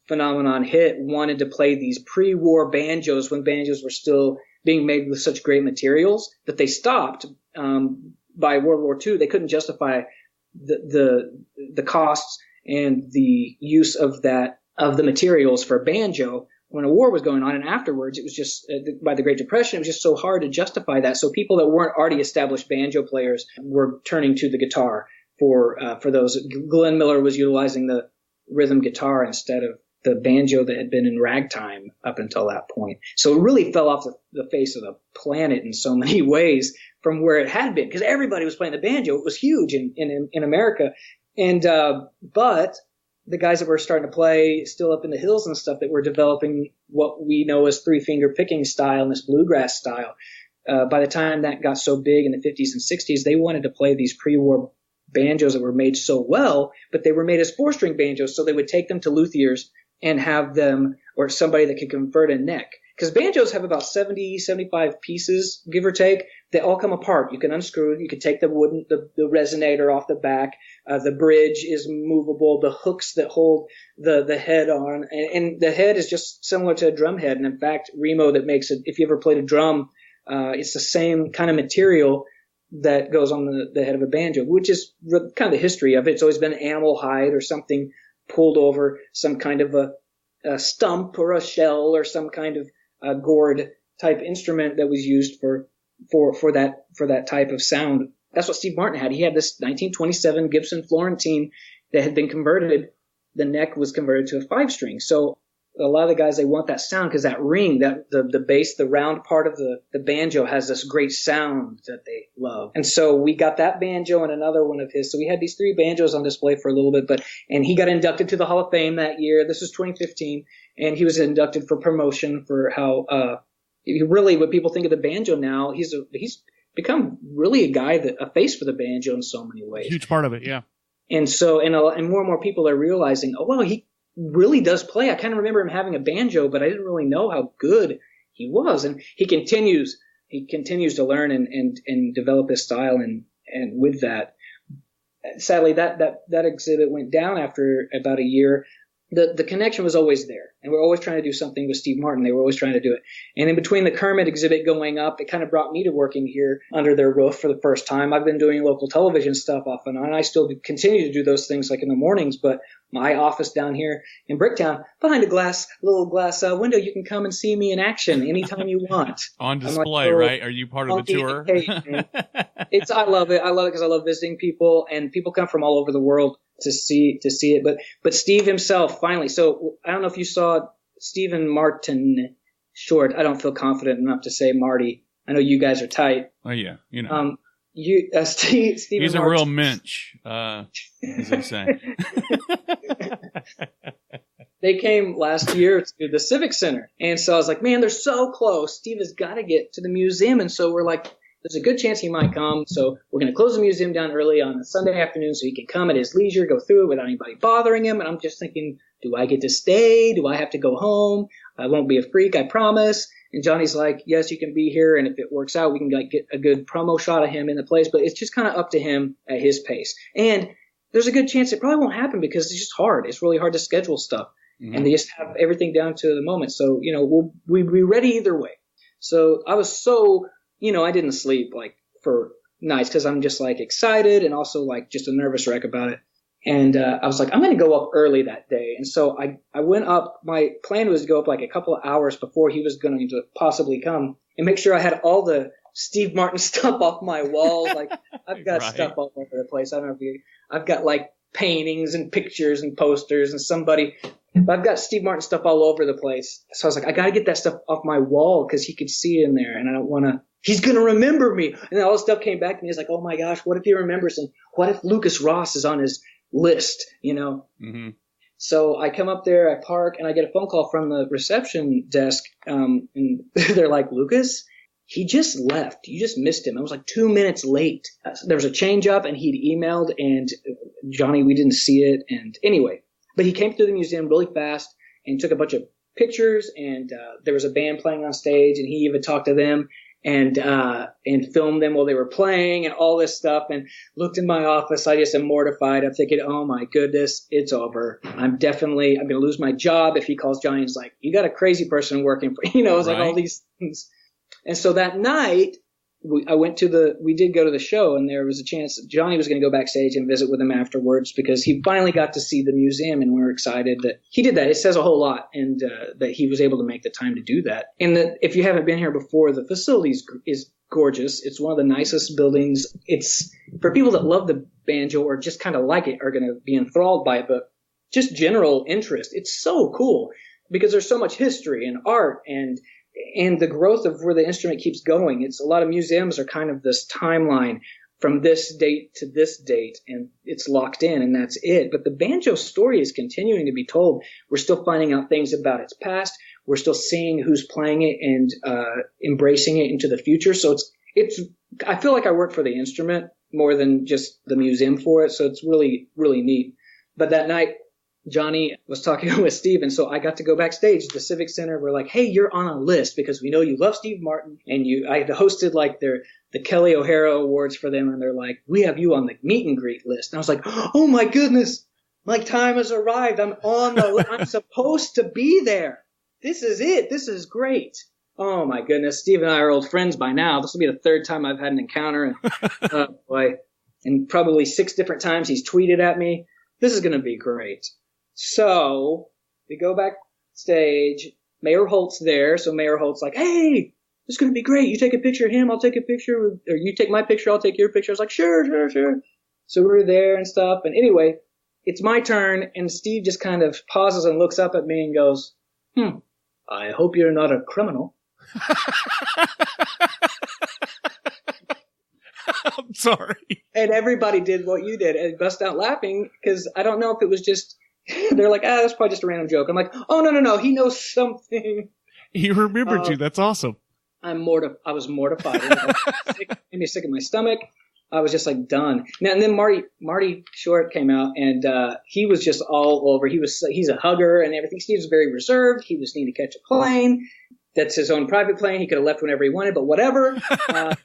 Speaker 4: phenomenon hit, wanted to play these pre-war banjos when banjos were still being made with such great materials that they stopped. By World War II, they couldn't justify the costs and the use of the materials for banjo when a war was going on. And afterwards, it was just by the Great Depression, it was just so hard to justify that. So people that weren't already established banjo players were turning to the guitar for those. Glenn Miller was utilizing the rhythm guitar instead of the banjo that had been in ragtime up until that point. So it really fell off the face of the planet in so many ways from where it had been, because everybody was playing the banjo. It was huge in America. And but the guys that were starting to play still up in the hills and stuff, that were developing what we know as 3-finger picking style and this bluegrass style, by the time that got so big in the 50s and 60s, they wanted to play these pre-war banjos that were made so well, but they were made as 4-string banjos. So they would take them to luthiers and have them, or somebody that could convert a neck. Because banjos have about 70, 75 pieces, give or take. They all come apart. You can unscrew it. You can take the resonator off the back. The bridge is movable. The hooks that hold the head on. And the head is just similar to a drum head. And in fact, Remo that makes it, if you ever played a drum, it's the same kind of material that goes on the head of a banjo, which is kind of the history of it. It's always been animal hide or something pulled over some kind of a stump or a shell or some kind of gourd type instrument that was used for that type of sound. That's what Steve Martin had. He had this 1927 Gibson Florentine that had been converted. The neck was converted to a 5-string. So a lot of the guys, they want that sound because that ring, that the bass, the round part of the banjo has this great sound that they love. And so we got that banjo and another one of his. So we had these 3 banjos on display for a little bit, and he got inducted to the Hall of Fame that year. This was 2015, and he was inducted for promotion for how really, when people think of the banjo now, he's become really a face for the banjo in so many ways.
Speaker 3: Huge part of it, yeah.
Speaker 4: And so, and more people are realizing, oh, well, really does play. I kind of remember him having a banjo, but I didn't really know how good he was. And he continues to learn and develop his style. And with that, sadly, that exhibit went down after about a year. The connection was always there, and we're always trying to do something with Steve Martin. They were always trying to do it. And in between the Kermit exhibit going up, it kind of brought me to working here under their roof for the first time. I've been doing local television stuff off and on. I still continue to do those things like in the mornings, but my office down here in Bricktown, behind a little glass window, you can come and see me in action anytime you want.
Speaker 2: On display, right? Are you part of the tour?
Speaker 4: I love it. I love it because I love visiting people, and people come from all over the world to see it. But Steve himself finally. So I don't know if you saw Stephen Martin short. I don't feel confident enough to say Marty. I know you guys are tight.
Speaker 2: Oh yeah, you know.
Speaker 4: Stephen
Speaker 2: He's
Speaker 4: Martin.
Speaker 2: A real mensch, as they say.
Speaker 4: They came last year to the Civic Center, and so I was like, man, they're so close. Steve has got to get to the museum, and so we're like, there's a good chance he might come. So we're going to close the museum down early on a Sunday afternoon so he can come at his leisure, go through it without anybody bothering him. And I'm just thinking, do I get to stay? Do I have to go home? I won't be a freak, I promise. And Johnny's like, yes, you can be here. And if it works out, we can get a good promo shot of him in the place. But it's just kind of up to him at his pace. And there's a good chance it probably won't happen because it's just hard. It's really hard to schedule stuff. Mm-hmm. And they just have everything down to the moment. So, we'll be ready either way. So I was so, I didn't sleep like for nights because I'm just like excited and also like just a nervous wreck about it. And I was like, I'm going to go up early that day. And so I went up. My plan was to go up like a couple of hours before he was going to possibly come and make sure I had all the Steve Martin stuff off my walls. Like I've got stuff all over the place. I don't know if I've got like paintings and pictures and posters and but I've got Steve Martin stuff all over the place. So I was like, I got to get that stuff off my wall because he could see in there and I don't want to. He's going to remember me. And then all this stuff came back to me. It's like, oh my gosh, what if he remembers him? What if Lucas Ross is on his list, Mm-hmm. So I come up there, I park, and I get a phone call from the reception desk. And they're like, Lucas, he just left. You just missed him. I was like 2 minutes late. There was a change up and he'd emailed and Johnny, we didn't see it. And anyway, but he came through the museum really fast and took a bunch of pictures and there was a band playing on stage and he even talked to them and filmed them while they were playing and all this stuff and looked in my office. I just am mortified. I'm thinking, oh my goodness, it's over. I'm going to lose my job if he calls Johnny and is like, you got a crazy person working for, it's like all these things. And so that night we did go to the show and there was a chance that Johnny was going to go backstage and visit with him afterwards because he finally got to see the museum and we were excited that he did that. It says a whole lot and that he was able to make the time to do that. And that if you haven't been here before, the facility is gorgeous. It's one of the nicest buildings. It's for people that love the banjo or just kind of like it are going to be enthralled by it, but just general interest. It's so cool because there's so much history and art and the growth of where the instrument keeps going. It's a lot of museums are kind of this timeline from this date to this date, and it's locked in, and that's it. But the banjo story is continuing to be told. We're still finding out things about its past. We're still seeing who's playing it and embracing it into the future. So it's. I feel like I work for the instrument more than just the museum for it. So it's really, really neat. But that night, Johnny was talking with Steve, and so I got to go backstage at the Civic Center. We're like, hey, you're on a list because we know you love Steve Martin, and I had hosted like the Kelly O'Hara Awards for them, and they're like, we have you on the meet and greet list. And I was like, oh my goodness, my time has arrived. I'm supposed to be there. This is it. This is great. Oh my goodness, Steve and I are old friends by now. This will be the third time I've had an encounter, and and probably 6 different times he's tweeted at me. This is going to be great. So we go backstage. Mayor Holt's there. So Mayor Holt's like, hey, this is going to be great. You take a picture of him. I'll take a picture. Or you take my picture. I'll take your picture. I was like, sure. So we're there and stuff. And anyway, it's my turn. And Steve just kind of pauses and looks up at me and goes, I hope you're not a criminal.
Speaker 3: I'm sorry.
Speaker 4: And everybody did what you did and bust out laughing because I don't know if it was just, they're like, that's probably just a random joke. I'm like, oh, no. He knows something.
Speaker 3: He remembered you. That's awesome.
Speaker 4: I was mortified. It made me sick in my stomach. I was just like done. Now, and then Marty Short came out, and he was just all over. He's a hugger and everything. Steve was very reserved. He just needed to catch a plane. That's his own private plane. He could have left whenever he wanted, but whatever. But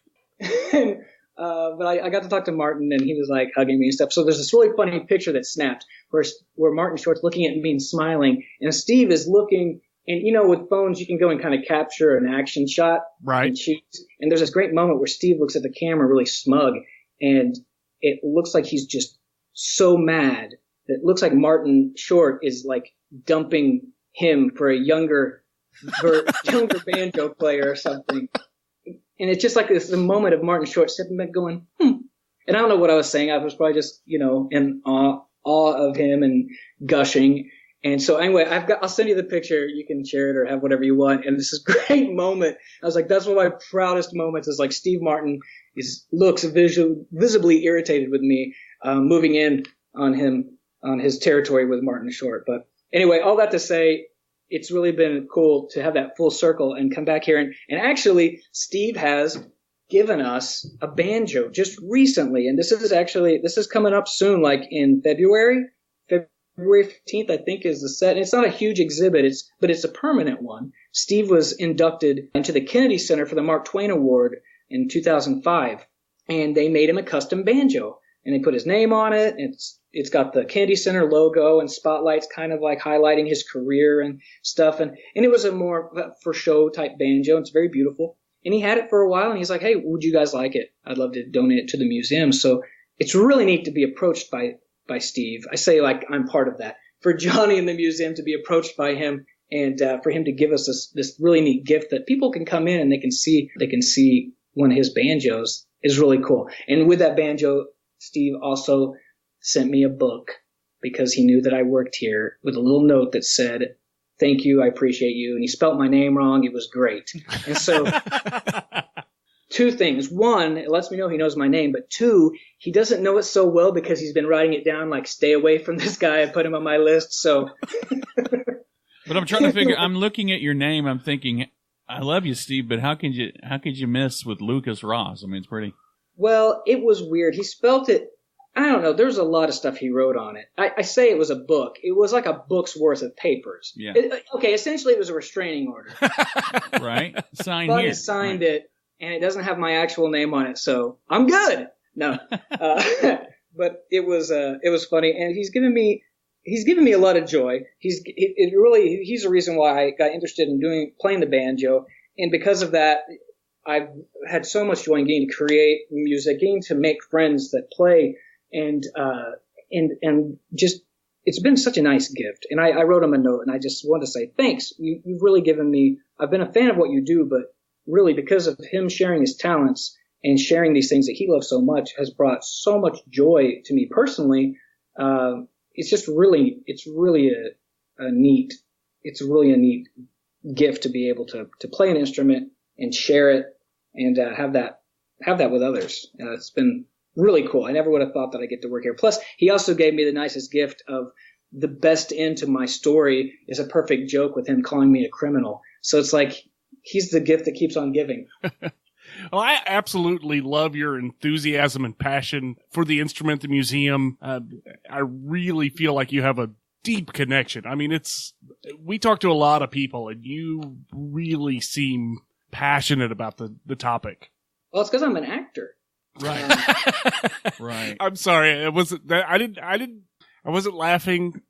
Speaker 4: I got to talk to Martin, and he was like hugging me and stuff. So there's this really funny picture that snapped where Martin Short's looking at me and smiling, and Steve is looking. And, with phones, you can go and kind of capture an action shot.
Speaker 3: Right.
Speaker 4: And choose. And there's this great moment where Steve looks at the camera really smug, and it looks like he's just so mad. It looks like Martin Short is like dumping him for a younger banjo player or something. And it's just like the moment of Martin Short sitting back going, And I don't know what I was saying. I was probably just, in awe of him and gushing. And so anyway, I'll send you the picture. You can share it or have whatever you want. And this is a great moment. I was like, that's one of my proudest moments is like Steve Martin looks visibly irritated with me, moving in on his territory with Martin Short. But anyway, all that to say, it's really been cool to have that full circle and come back here. And actually, Steve has given us a banjo just recently. And this is coming up soon, like in February 15th, I think, is the set. And it's not a huge exhibit, but it's a permanent one. Steve was inducted into the Kennedy Center for the Mark Twain Award in 2005, and they made him a custom banjo. And they put his name on it. It's got the Kennedy Center logo and spotlights kind of like highlighting his career and stuff. And it was a more for show type banjo. It's very beautiful. And he had it for a while, and he's like, hey, would you guys like it? I'd love to donate it to the museum. So it's really neat to be approached by Steve. I say like I'm part of that. For Johnny in the museum to be approached by him and for him to give us this really neat gift that people can come in and they can see one of his banjos is really cool. And with that banjo, Steve also sent me a book because he knew that I worked here with a little note that said, thank you, I appreciate you. And he spelt my name wrong. It was great. And so two things. One, it lets me know he knows my name. But two, he doesn't know it so well because he's been writing it down like, stay away from this guy. I put him on my list. So.
Speaker 2: But I'm trying to figure, I'm looking at your name. I'm thinking, I love you, Steve, but how could you miss with Lucas Ross? I mean, it's pretty.
Speaker 4: Well, it was weird. He spelt it. I don't know. There's a lot of stuff he wrote on it. I say it was a book. It was like a book's worth of papers.
Speaker 2: Yeah.
Speaker 4: Essentially it was a restraining order.
Speaker 2: Right. Sign
Speaker 4: but
Speaker 2: here.
Speaker 4: He signed it, and it doesn't have my actual name on it, so I'm good. No. But it was funny, and he's given me a lot of joy. He's the reason why I got interested in playing the banjo, and because of that, I've had so much joy in getting to create music, getting to make friends that play, and just it's been such a nice gift. And I wrote him a note, and I just wanted to say thanks. You've really given me. I've been a fan of what you do, but really because of him sharing his talents and sharing these things that he loves so much has brought so much joy to me personally. It's really a neat gift to be able to play an instrument and share it and have that with others. It's been really cool. I never would have thought that I'd get to work here. Plus, he also gave me the nicest gift of the best end to my story is a perfect joke with him calling me a criminal. So it's like he's the gift that keeps on giving.
Speaker 3: Well, I absolutely love your enthusiasm and passion for the instrument, the museum. I really feel like you have a deep connection. I mean, we talk to a lot of people, and you really seem passionate about the topic.
Speaker 4: Well, it's because I'm an actor.
Speaker 2: Right. Right.
Speaker 3: I'm sorry. It wasn't that I wasn't laughing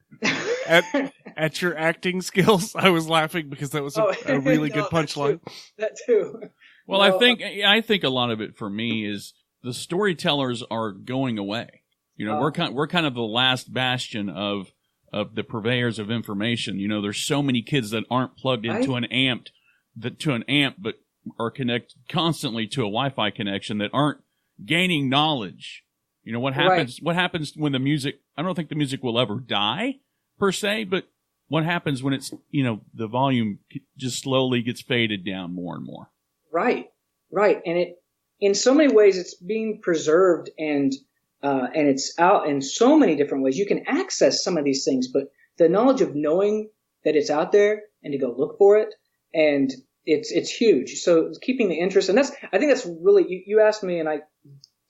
Speaker 3: at your acting skills. I was laughing because that was a really good punchline.
Speaker 4: That too.
Speaker 2: Well, I think a lot of it for me is the storytellers are going away. You know, we're kind of the last bastion of the purveyors of information. You know, there's so many kids that aren't plugged into an amp, but are connected constantly to a Wi-Fi connection that aren't gaining knowledge. You know, what happens when the music, I don't think the music will ever die per se, but what happens when it's, you know, the volume just slowly gets faded down more and more.
Speaker 4: Right. And it, in so many ways, it's being preserved and it's out in so many different ways. You can access some of these things, but the knowledge of knowing that it's out there and to go look for it, and it's huge. So keeping the interest, and I think that's really, you asked me, and I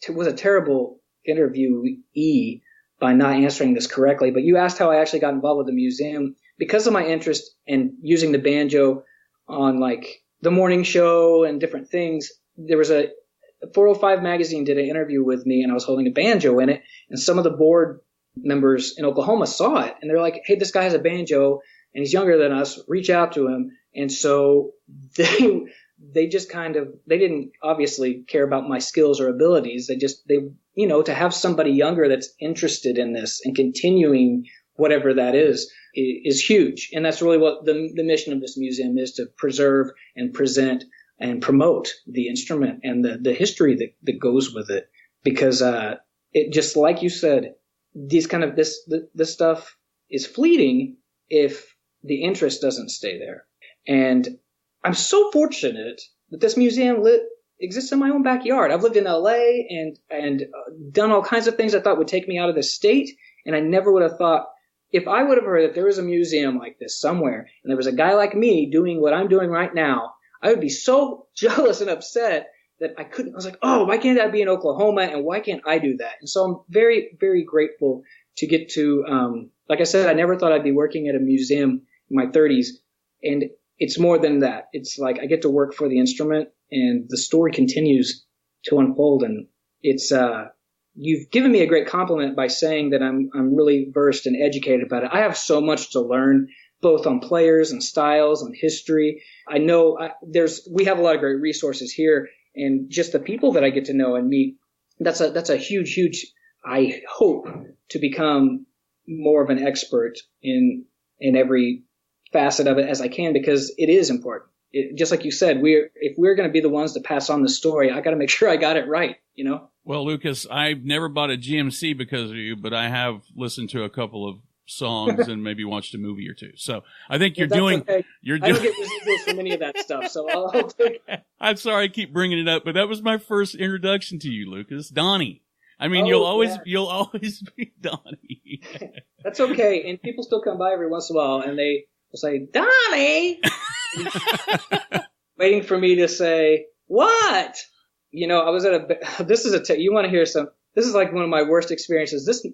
Speaker 4: was a terrible interviewee by not answering this correctly, but you asked how I actually got involved with the museum. Because of my interest in using the banjo on like the morning show and different things, there was a 405 magazine did an interview with me, and I was holding a banjo in it, and some of the board members in Oklahoma saw it, and they're like, hey, this guy has a banjo and he's younger than us, reach out to him. And so they just they didn't obviously care about my skills or abilities. To have somebody younger that's interested in this and continuing whatever that is huge. And that's really what the mission of this museum is, to preserve and present and promote the instrument and the history that goes with it. Because it just like you said, this stuff is fleeting if the interest doesn't stay there. And I'm so fortunate that this museum exists in my own backyard. I've lived in LA and done all kinds of things I thought would take me out of the state. And I never would have thought, if I would have heard that there was a museum like this somewhere and there was a guy like me doing what I'm doing right now, I would be so jealous and upset that I was like, oh, why can't I be in Oklahoma and why can't I do that? And so I'm very, very grateful to get to, like I said, I never thought I'd be working at a museum in my 30s. And it's more than that. It's like I get to work for the instrument and the story continues to unfold. And it's, you've given me a great compliment by saying that I'm really versed and educated about it. I have so much to learn, both on players and styles and history. I know we have a lot of great resources here, and just the people that I get to know and meet. That's a huge, huge. I hope to become more of an expert in every facet of it as I can, because it is important. Just like you said, if we're going to be the ones to pass on the story, I got to make sure I got it right, you know?
Speaker 2: Well, Lucas, I've never bought a GMC because of you, but I have listened to a couple of songs and maybe watched a movie or two. So I think I don't get residuals from any of that stuff, so I'll take it. I'm sorry I keep bringing it up, but that was my first introduction to you, Lucas. Donnie. I mean, you'll always be Donnie.
Speaker 4: That's okay. And people still come by every once in a while and they will say, Donnie! Waiting for me to say, what? You know, I was at you want to hear this is like one of my worst experiences.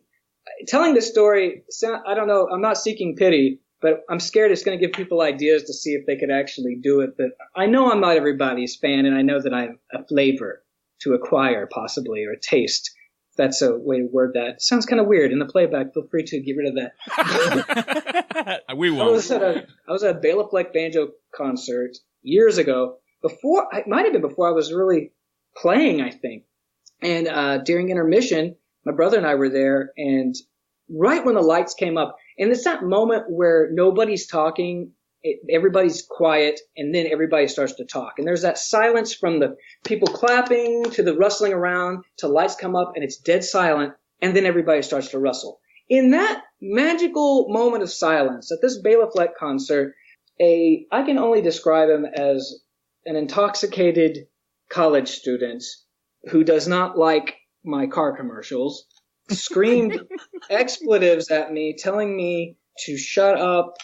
Speaker 4: Telling this story, I don't know, I'm not seeking pity, but I'm scared it's going to give people ideas to see if they could actually do it. But I know I'm not everybody's fan, and I know that I'm a flavor to acquire, possibly, or a taste. If that's a way to word that. It sounds kind of weird. In the playback, feel free to get rid of
Speaker 2: that. We won't.
Speaker 4: I was at a Bela Fleck banjo concert years ago. It might have been before I was really playing, I think. And during intermission, my brother and I were there, and right when the lights came up, and it's that moment where nobody's talking, everybody's quiet, and then everybody starts to talk. And there's that silence from the people clapping to the rustling around to lights come up, and it's dead silent, and then everybody starts to rustle. In that magical moment of silence at this Bela Fleck concert, I can only describe him as an intoxicated college student who does not like my car commercials, screamed expletives at me, telling me to shut up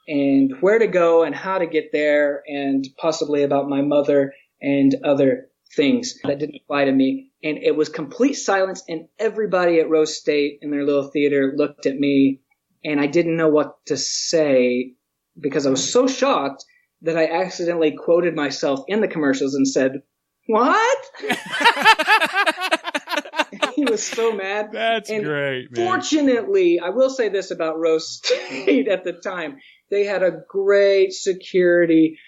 Speaker 4: and where to go and how to get there, and possibly about my mother and other things that didn't apply to me. And it was complete silence, and everybody at Rose State in their little theater looked at me, and I didn't know what to say because I was so shocked that I accidentally quoted myself in the commercials and said, what? He was so mad.
Speaker 2: That's great, man.
Speaker 4: Fortunately, I will say this about Rose State at the time. They had a great security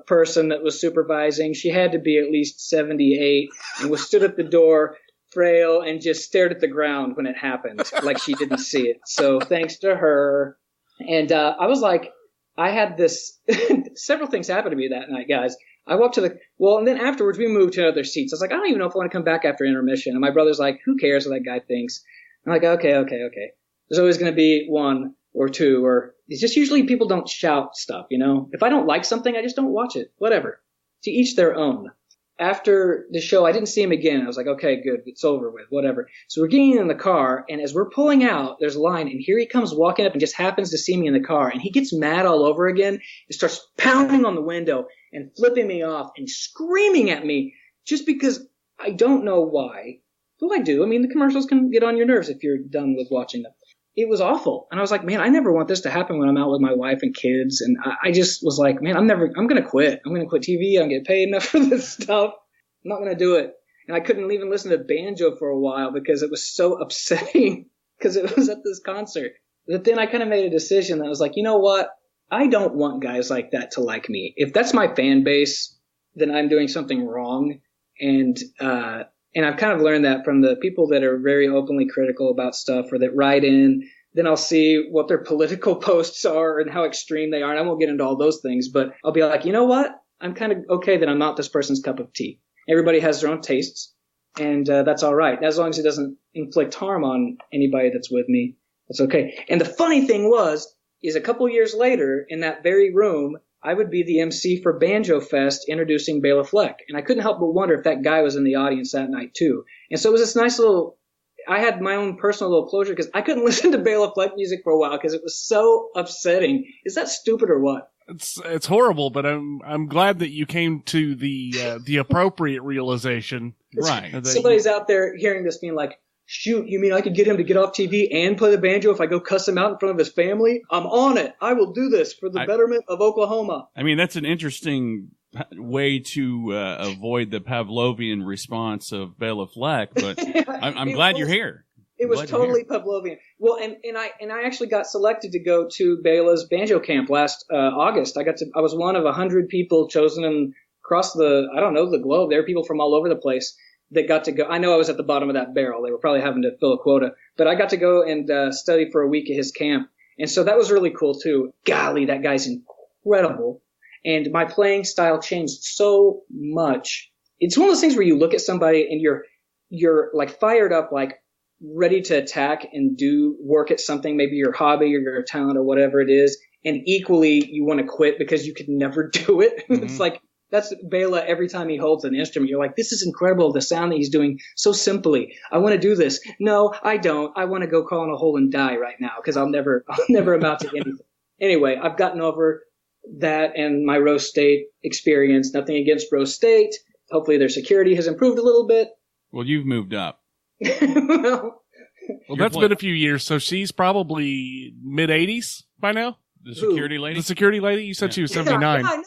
Speaker 4: person that was supervising. She had to be at least 78 and was stood at the door, frail, and just stared at the ground when it happened, like she didn't see it. So thanks to her. And I was like, I had this several things happened to me that night, guys. I walked and then afterwards we moved to other seats. I was like, I don't even know if I want to come back after intermission. And my brother's like, who cares what that guy thinks? I'm like, okay. There's always going to be one or two, or it's just usually people don't shout stuff, you know? If I don't like something, I just don't watch it. Whatever. To each their own. After the show, I didn't see him again. I was like, okay, good. It's over with. Whatever. So we're getting in the car, and as we're pulling out, there's a line, and here he comes walking up and just happens to see me in the car, and he gets mad all over again and starts pounding on the window and flipping me off and screaming at me just because I don't know why. Well, I do. I mean, the commercials can get on your nerves if you're done with watching them. It was awful. And I was like, man, I never want this to happen when I'm out with my wife and kids. And I just was like, man, I'm going to quit. I'm going to quit TV. I don't get paid enough for this stuff. I'm not going to do it. And I couldn't even listen to banjo for a while because it was so upsetting because it was at this concert. But then I kind of made a decision that I was like, you know what? I don't want guys like that to like me. If that's my fan base, then I'm doing something wrong. And I've kind of learned that from the people that are very openly critical about stuff or that write in. Then I'll see what their political posts are and how extreme they are. And I won't get into all those things, but I'll be like, you know what? I'm kind of okay that I'm not this person's cup of tea. Everybody has their own tastes, and that's all right. As long as it doesn't inflict harm on anybody that's with me, that's okay. And the funny thing is a couple years later in that very room, I would be the MC for Banjo Fest introducing Bela Fleck. And I couldn't help but wonder if that guy was in the audience that night too. And so it was this nice little, I had my own personal little closure because I couldn't listen to Bela Fleck music for a while because it was so upsetting. Is that stupid or what?
Speaker 3: It's horrible, but I'm glad that you came to the appropriate realization.
Speaker 2: Right.
Speaker 4: Somebody's out there hearing this being like, shoot, you mean I could get him to get off TV and play the banjo if I go cuss him out in front of his family? I'm on it. I will do this for the betterment of Oklahoma.
Speaker 2: I mean, that's an interesting way to avoid the Pavlovian response of Bela Fleck, but I'm glad you're here.
Speaker 4: It was totally Pavlovian. Well, and I actually got selected to go to Bela's banjo camp last August. I was one of 100 people chosen across the globe. There were people from all over the place that got to go. I know I was at the bottom of that barrel. They were probably having to fill a quota, but I got to go and study for a week at his camp. And so that was really cool too. Golly, that guy's incredible. And my playing style changed so much. It's one of those things where you look at somebody and you're like fired up, like ready to attack and do work at something, maybe your hobby or your talent or whatever it is. And equally you want to quit because you could never do it. Mm-hmm. It's like, that's Bela every time he holds an instrument. You're like, this is incredible, the sound that he's doing so simply. I want to do this. No, I don't. I want to go crawl in a hole and die right now because I'll never amount to anything. Anyway, I've gotten over that and my Rose State experience. Nothing against Rose State. Hopefully their security has improved a little bit.
Speaker 2: Well, you've moved up.
Speaker 3: Well, that's been a few years, so she's probably mid-80s by now?
Speaker 2: The security lady?
Speaker 3: The security lady? You said she was 79.
Speaker 4: Yeah, I know.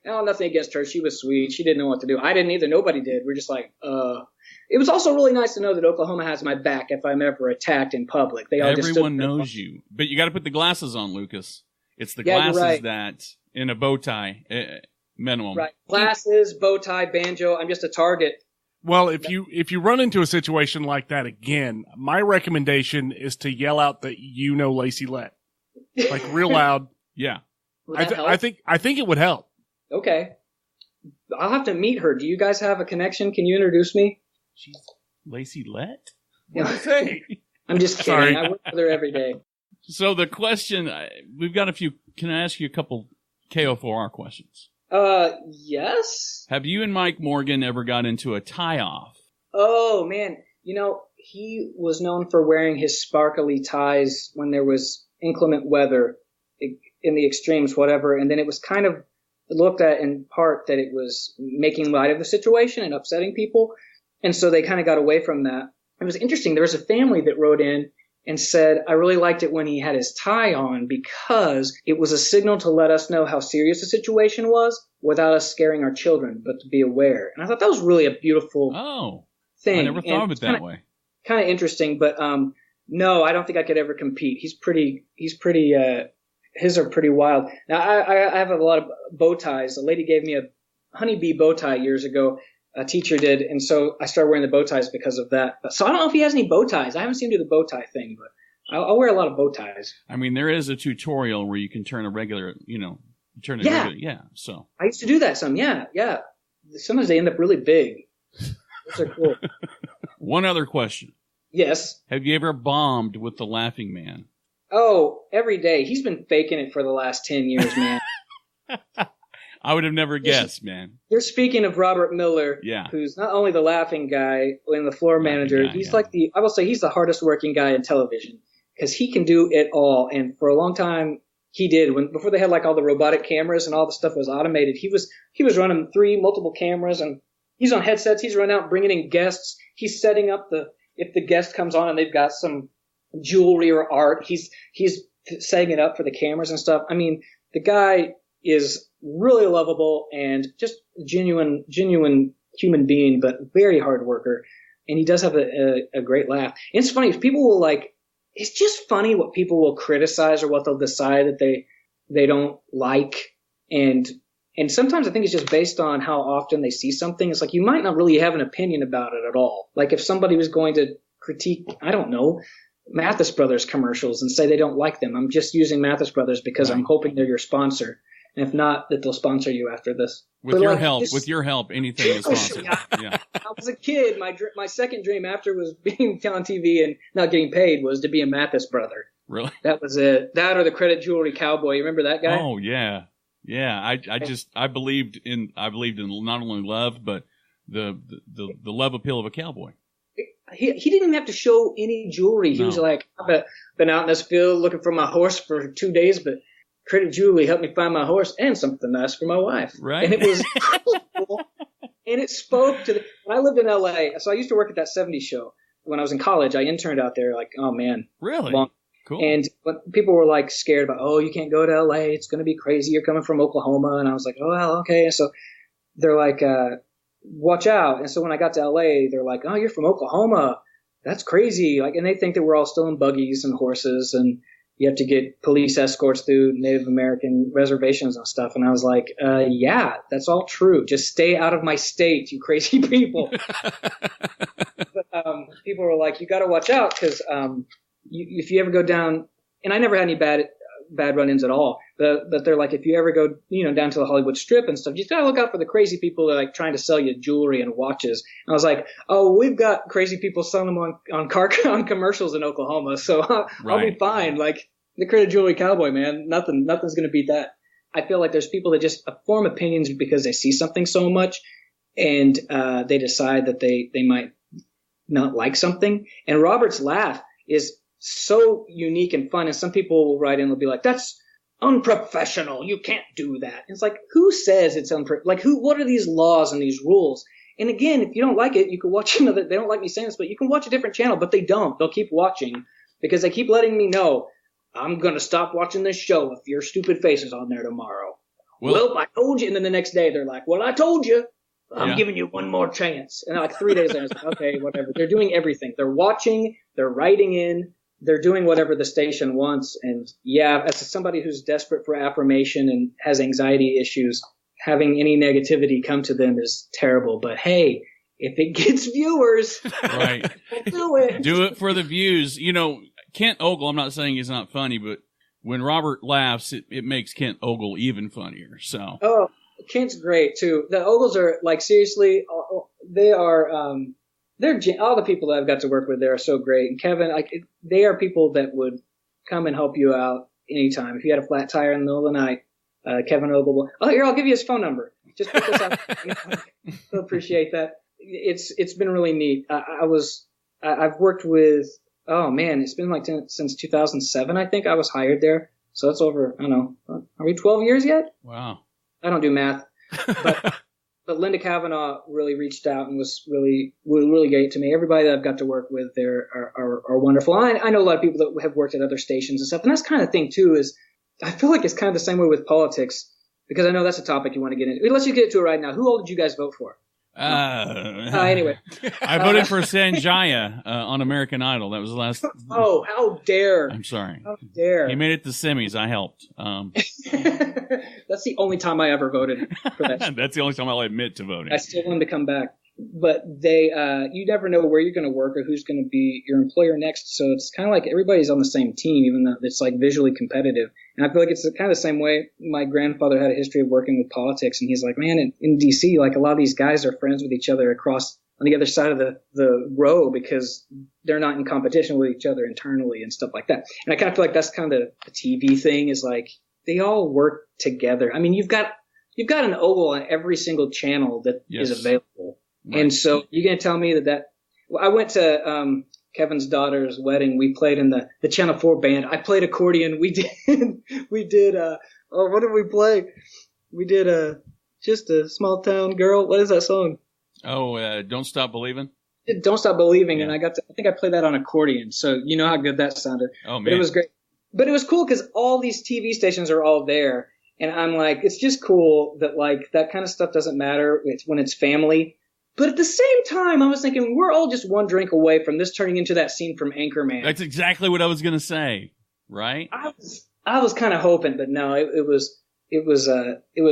Speaker 4: No, nothing against her. She was sweet. She didn't know what to do. I didn't either. Nobody did. We're just like, It was also really nice to know that Oklahoma has my back if I'm ever attacked in public.
Speaker 2: Everyone knows you. But you got to put the glasses on, Lucas. It's the glasses that, in a bow tie, minimum.
Speaker 4: Right. Glasses, bow tie, banjo. I'm just a target.
Speaker 3: Well, if you run into a situation like that again, my recommendation is to yell out that you know Lacey Lett. Like real loud.
Speaker 2: Yeah.
Speaker 3: I think it would help.
Speaker 4: Okay. I'll have to meet her. Do you guys have a connection? Can you introduce me?
Speaker 2: She's Lacey Lett?
Speaker 3: What did I say?
Speaker 4: I'm just kidding. Sorry. I work with her every day.
Speaker 2: So the question, we've got a few, can I ask you a couple KO4R questions?
Speaker 4: Yes.
Speaker 2: Have you and Mike Morgan ever got into a tie-off?
Speaker 4: Oh, man. You know, he was known for wearing his sparkly ties when there was inclement weather in the extremes, whatever. And then it was kind of looked at in part that it was making light of the situation and upsetting people. And so they kind of got away from that. It was interesting. There was a family that wrote in and said, I really liked it when he had his tie on because it was a signal to let us know how serious the situation was without us scaring our children, but to be aware. And I thought that was really a beautiful thing.
Speaker 2: I never thought of it that way.
Speaker 4: Kind of interesting, but no, I don't think I could ever compete. His are pretty wild. Now, I have a lot of bow ties. A lady gave me a honeybee bow tie years ago. A teacher did, and so I started wearing the bow ties because of that. So I don't know if he has any bow ties. I haven't seen him do the bow tie thing, but I'll wear a lot of bow ties.
Speaker 2: I mean, there is a tutorial where you can turn a regular, so.
Speaker 4: I used to do that some, yeah. Sometimes they end up really big. Those are cool.
Speaker 2: One other question.
Speaker 4: Yes.
Speaker 2: Have you ever bombed with the Laughing Man?
Speaker 4: Oh, every day. He's been faking it for the last 10 years, man.
Speaker 2: I would have never guessed, man.
Speaker 4: You're speaking of Robert Miller, who's not only the laughing guy and the floor manager, he's I will say he's the hardest working guy in television because he can do it all. And for a long time, he did. Before they had like all the robotic cameras and all the stuff was automated, he was running multiple cameras, and he's on headsets. He's running out, bringing in guests. He's setting up if the guest comes on and they've got some jewelry or art, he's setting it up for the cameras and stuff. I mean, the guy is really lovable and just genuine human being, but very hard worker. And he does have a great laugh. And it's funny, people will it's just funny what people will criticize or what they'll decide that they don't like. And sometimes I think it's just based on how often they see something. It's like you might not really have an opinion about it at all. Like if somebody was going to critique, I don't know, Mathis Brothers commercials and say they don't like them. I'm just using Mathis Brothers because I'm hoping they're your sponsor. And if not, that they'll sponsor you after this.
Speaker 2: With your help, anything is sponsored. Yeah.
Speaker 4: I was a kid. My second dream after was being on TV and not getting paid was to be a Mathis brother.
Speaker 2: Really?
Speaker 4: That was it. That or the Credit Jewelry Cowboy. You remember that guy?
Speaker 2: Oh yeah. Yeah. I believed in not only love, but the love appeal of a cowboy.
Speaker 4: He didn't even have to show any jewelry. He was like, I've been out in this field looking for my horse for 2 days, but Credit Jewelry helped me find my horse and something nice for my wife.
Speaker 2: Right.
Speaker 4: And it was cool. And it spoke to when I lived in LA, so I used to work at that 70s show. When I was in college, I interned out there oh man.
Speaker 2: Really? Cool.
Speaker 4: And people were scared about, you can't go to LA. It's going to be crazy. You're coming from Oklahoma. And I was like, oh, well, okay. And so they're like, watch out. And so when I got to LA, they're like, oh, you're from Oklahoma. That's crazy. And they think that we're all still in buggies and horses and you have to get police escorts through Native American reservations and stuff. And I was like, yeah, that's all true. Just stay out of my state, you crazy people. But people were like, you got to watch out because if you ever go down, and I never had any bad run-ins at all, but they're like, if you ever go, down to the Hollywood Strip and stuff, you just got to look out for the crazy people that are trying to sell you jewelry and watches. And I was like, oh, we've got crazy people selling them on commercials in Oklahoma, so I'll be fine. The Credit Jewelry Cowboy, man, nothing's going to beat that. I feel like there's people that just form opinions because they see something so much and they decide that they might not like something. And Robert's laugh is so unique and fun. And some people will write in and they'll be like, that's unprofessional. You can't do that. And it's like, who says it's unprofessional? What are these laws and these rules? And again, if you don't like it, you can watch another. They don't like me saying this, but you can watch a different channel, but they don't. They'll keep watching because they keep letting me know I'm going to stop watching this show if your stupid face is on there tomorrow. Well, I told you. And then the next day they're like, well, I told you. I'm giving you one more chance. And 3 days later, I was like, okay, whatever. They're doing everything. They're watching. They're writing in. They're doing whatever the station wants. And as somebody who's desperate for affirmation and has anxiety issues, having any negativity come to them is terrible. But hey, if it gets viewers,
Speaker 2: right,
Speaker 4: do it.
Speaker 2: Do it for the views. Kent Ogle, I'm not saying he's not funny, but when Robert laughs, it makes Kent Ogle even funnier. So.
Speaker 4: Oh, Kent's great too. The Ogles are seriously, they are, they're all the people that I've got to work with there are so great. And Kevin, they are people that would come and help you out anytime. If you had a flat tire in the middle of the night, Kevin Ogle will, here, I'll give you his phone number. Just put this out. He'll appreciate that. It's been really neat. I've worked with, oh man, it's been since 2007, I think I was hired there. So that's over, I don't know, are we 12 years yet?
Speaker 2: Wow.
Speaker 4: I don't do math, but Linda Kavanaugh really reached out and was really great to me. Everybody that I've got to work with there are wonderful. I know a lot of people that have worked at other stations and stuff. And that's kind of thing too, is I feel like it's kind of the same way with politics, because I know that's a topic you want to get into. Let's just get to it right now. Who all did you guys vote for? Anyway.
Speaker 2: I voted for Sanjaya on American Idol. That was the last.
Speaker 4: Oh, how dare.
Speaker 2: I'm sorry.
Speaker 4: How dare.
Speaker 2: He made it to semis. I helped.
Speaker 4: That's the only time I ever voted for that.
Speaker 2: That's the only time I'll admit to voting.
Speaker 4: I still want him to come back. But you never know where you're going to work or who's going to be your employer next. So it's kind of like everybody's on the same team, even though it's visually competitive. And I feel like it's kind of the same way. My grandfather had a history of working with politics, and he's like, man, in DC, a lot of these guys are friends with each other across on the other side of the row because they're not in competition with each other internally and stuff like that. And I kind of feel like that's kind of the TV thing is they all work together. I mean, you've got an Ogle on every single channel that is available. Right. And so you're going to tell me that I went to Kevin's daughter's wedding. We played in the Channel 4 band. I played accordion. We did what did we play? We did just a small town girl. What is that song?
Speaker 2: Don't Stop Believing?
Speaker 4: Don't Stop Believing, and I think I played that on accordion, so you know how good that sounded.
Speaker 2: Oh, man.
Speaker 4: But it was great. But it was cool because all these TV stations are all there, and I'm like, it's just cool that, like, that kind of stuff doesn't matter when it's family. But at the same time, I was thinking, we're all just one drink away from this turning into that scene from Anchorman.
Speaker 2: That's exactly what I was going to say, right?
Speaker 4: I was kind of hoping, but no, it was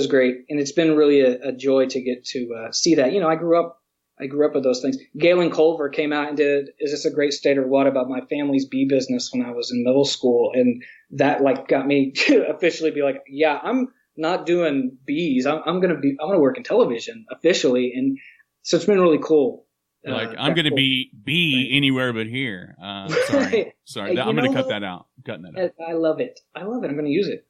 Speaker 4: great, and it's been really a joy to get to see that. You know, I grew up with those things. Galen Culver came out and did "Is This a Great State or What?" about my family's bee business when I was in middle school, and that like got me to officially be like, yeah, I'm not doing bees. I'm gonna work in television officially, and so it's been really cool.
Speaker 2: Like, I'm going to be anywhere but here. Sorry. I'm going to cut that out. I'm cutting that out.
Speaker 4: I love it. I'm going to use it.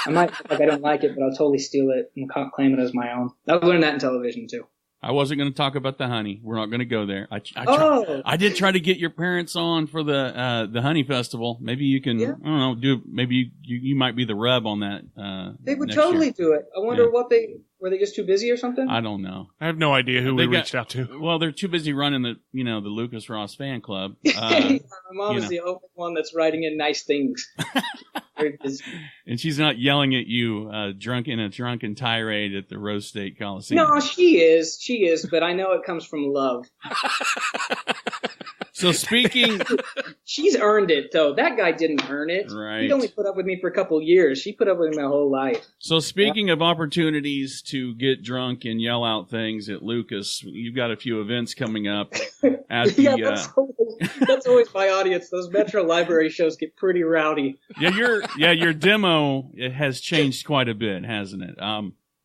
Speaker 4: I might like I don't like it, but I'll totally steal it and claim it as my own. I've learned that in television too.
Speaker 2: I wasn't going to talk about the honey. We're not going to go there. I did try to get your parents on for the honey festival. Maybe you can. Yeah. I don't know. Maybe you might be the rub on that.
Speaker 4: They would totally do it. I wonder were they just too busy or something?
Speaker 2: I don't know.
Speaker 3: I have no idea who we reached out to.
Speaker 2: Well, they're too busy running the Lucas Ross fan club.
Speaker 4: My mom is the only one that's writing in nice things.
Speaker 2: And she's not yelling at you in a drunken tirade at the Rose State Coliseum.
Speaker 4: No, she is, but I know it comes from love.
Speaker 2: So speaking...
Speaker 4: She's earned it, though. That guy didn't earn it.
Speaker 2: Right.
Speaker 4: He'd only put up with me for a couple of years. She put up with me my whole life.
Speaker 2: So speaking of opportunities to get drunk and yell out things at Lucas, you've got a few events coming up. At the,
Speaker 4: that's always my audience. Those Metro Library shows get pretty rowdy.
Speaker 2: Your demo has changed quite a bit, hasn't it?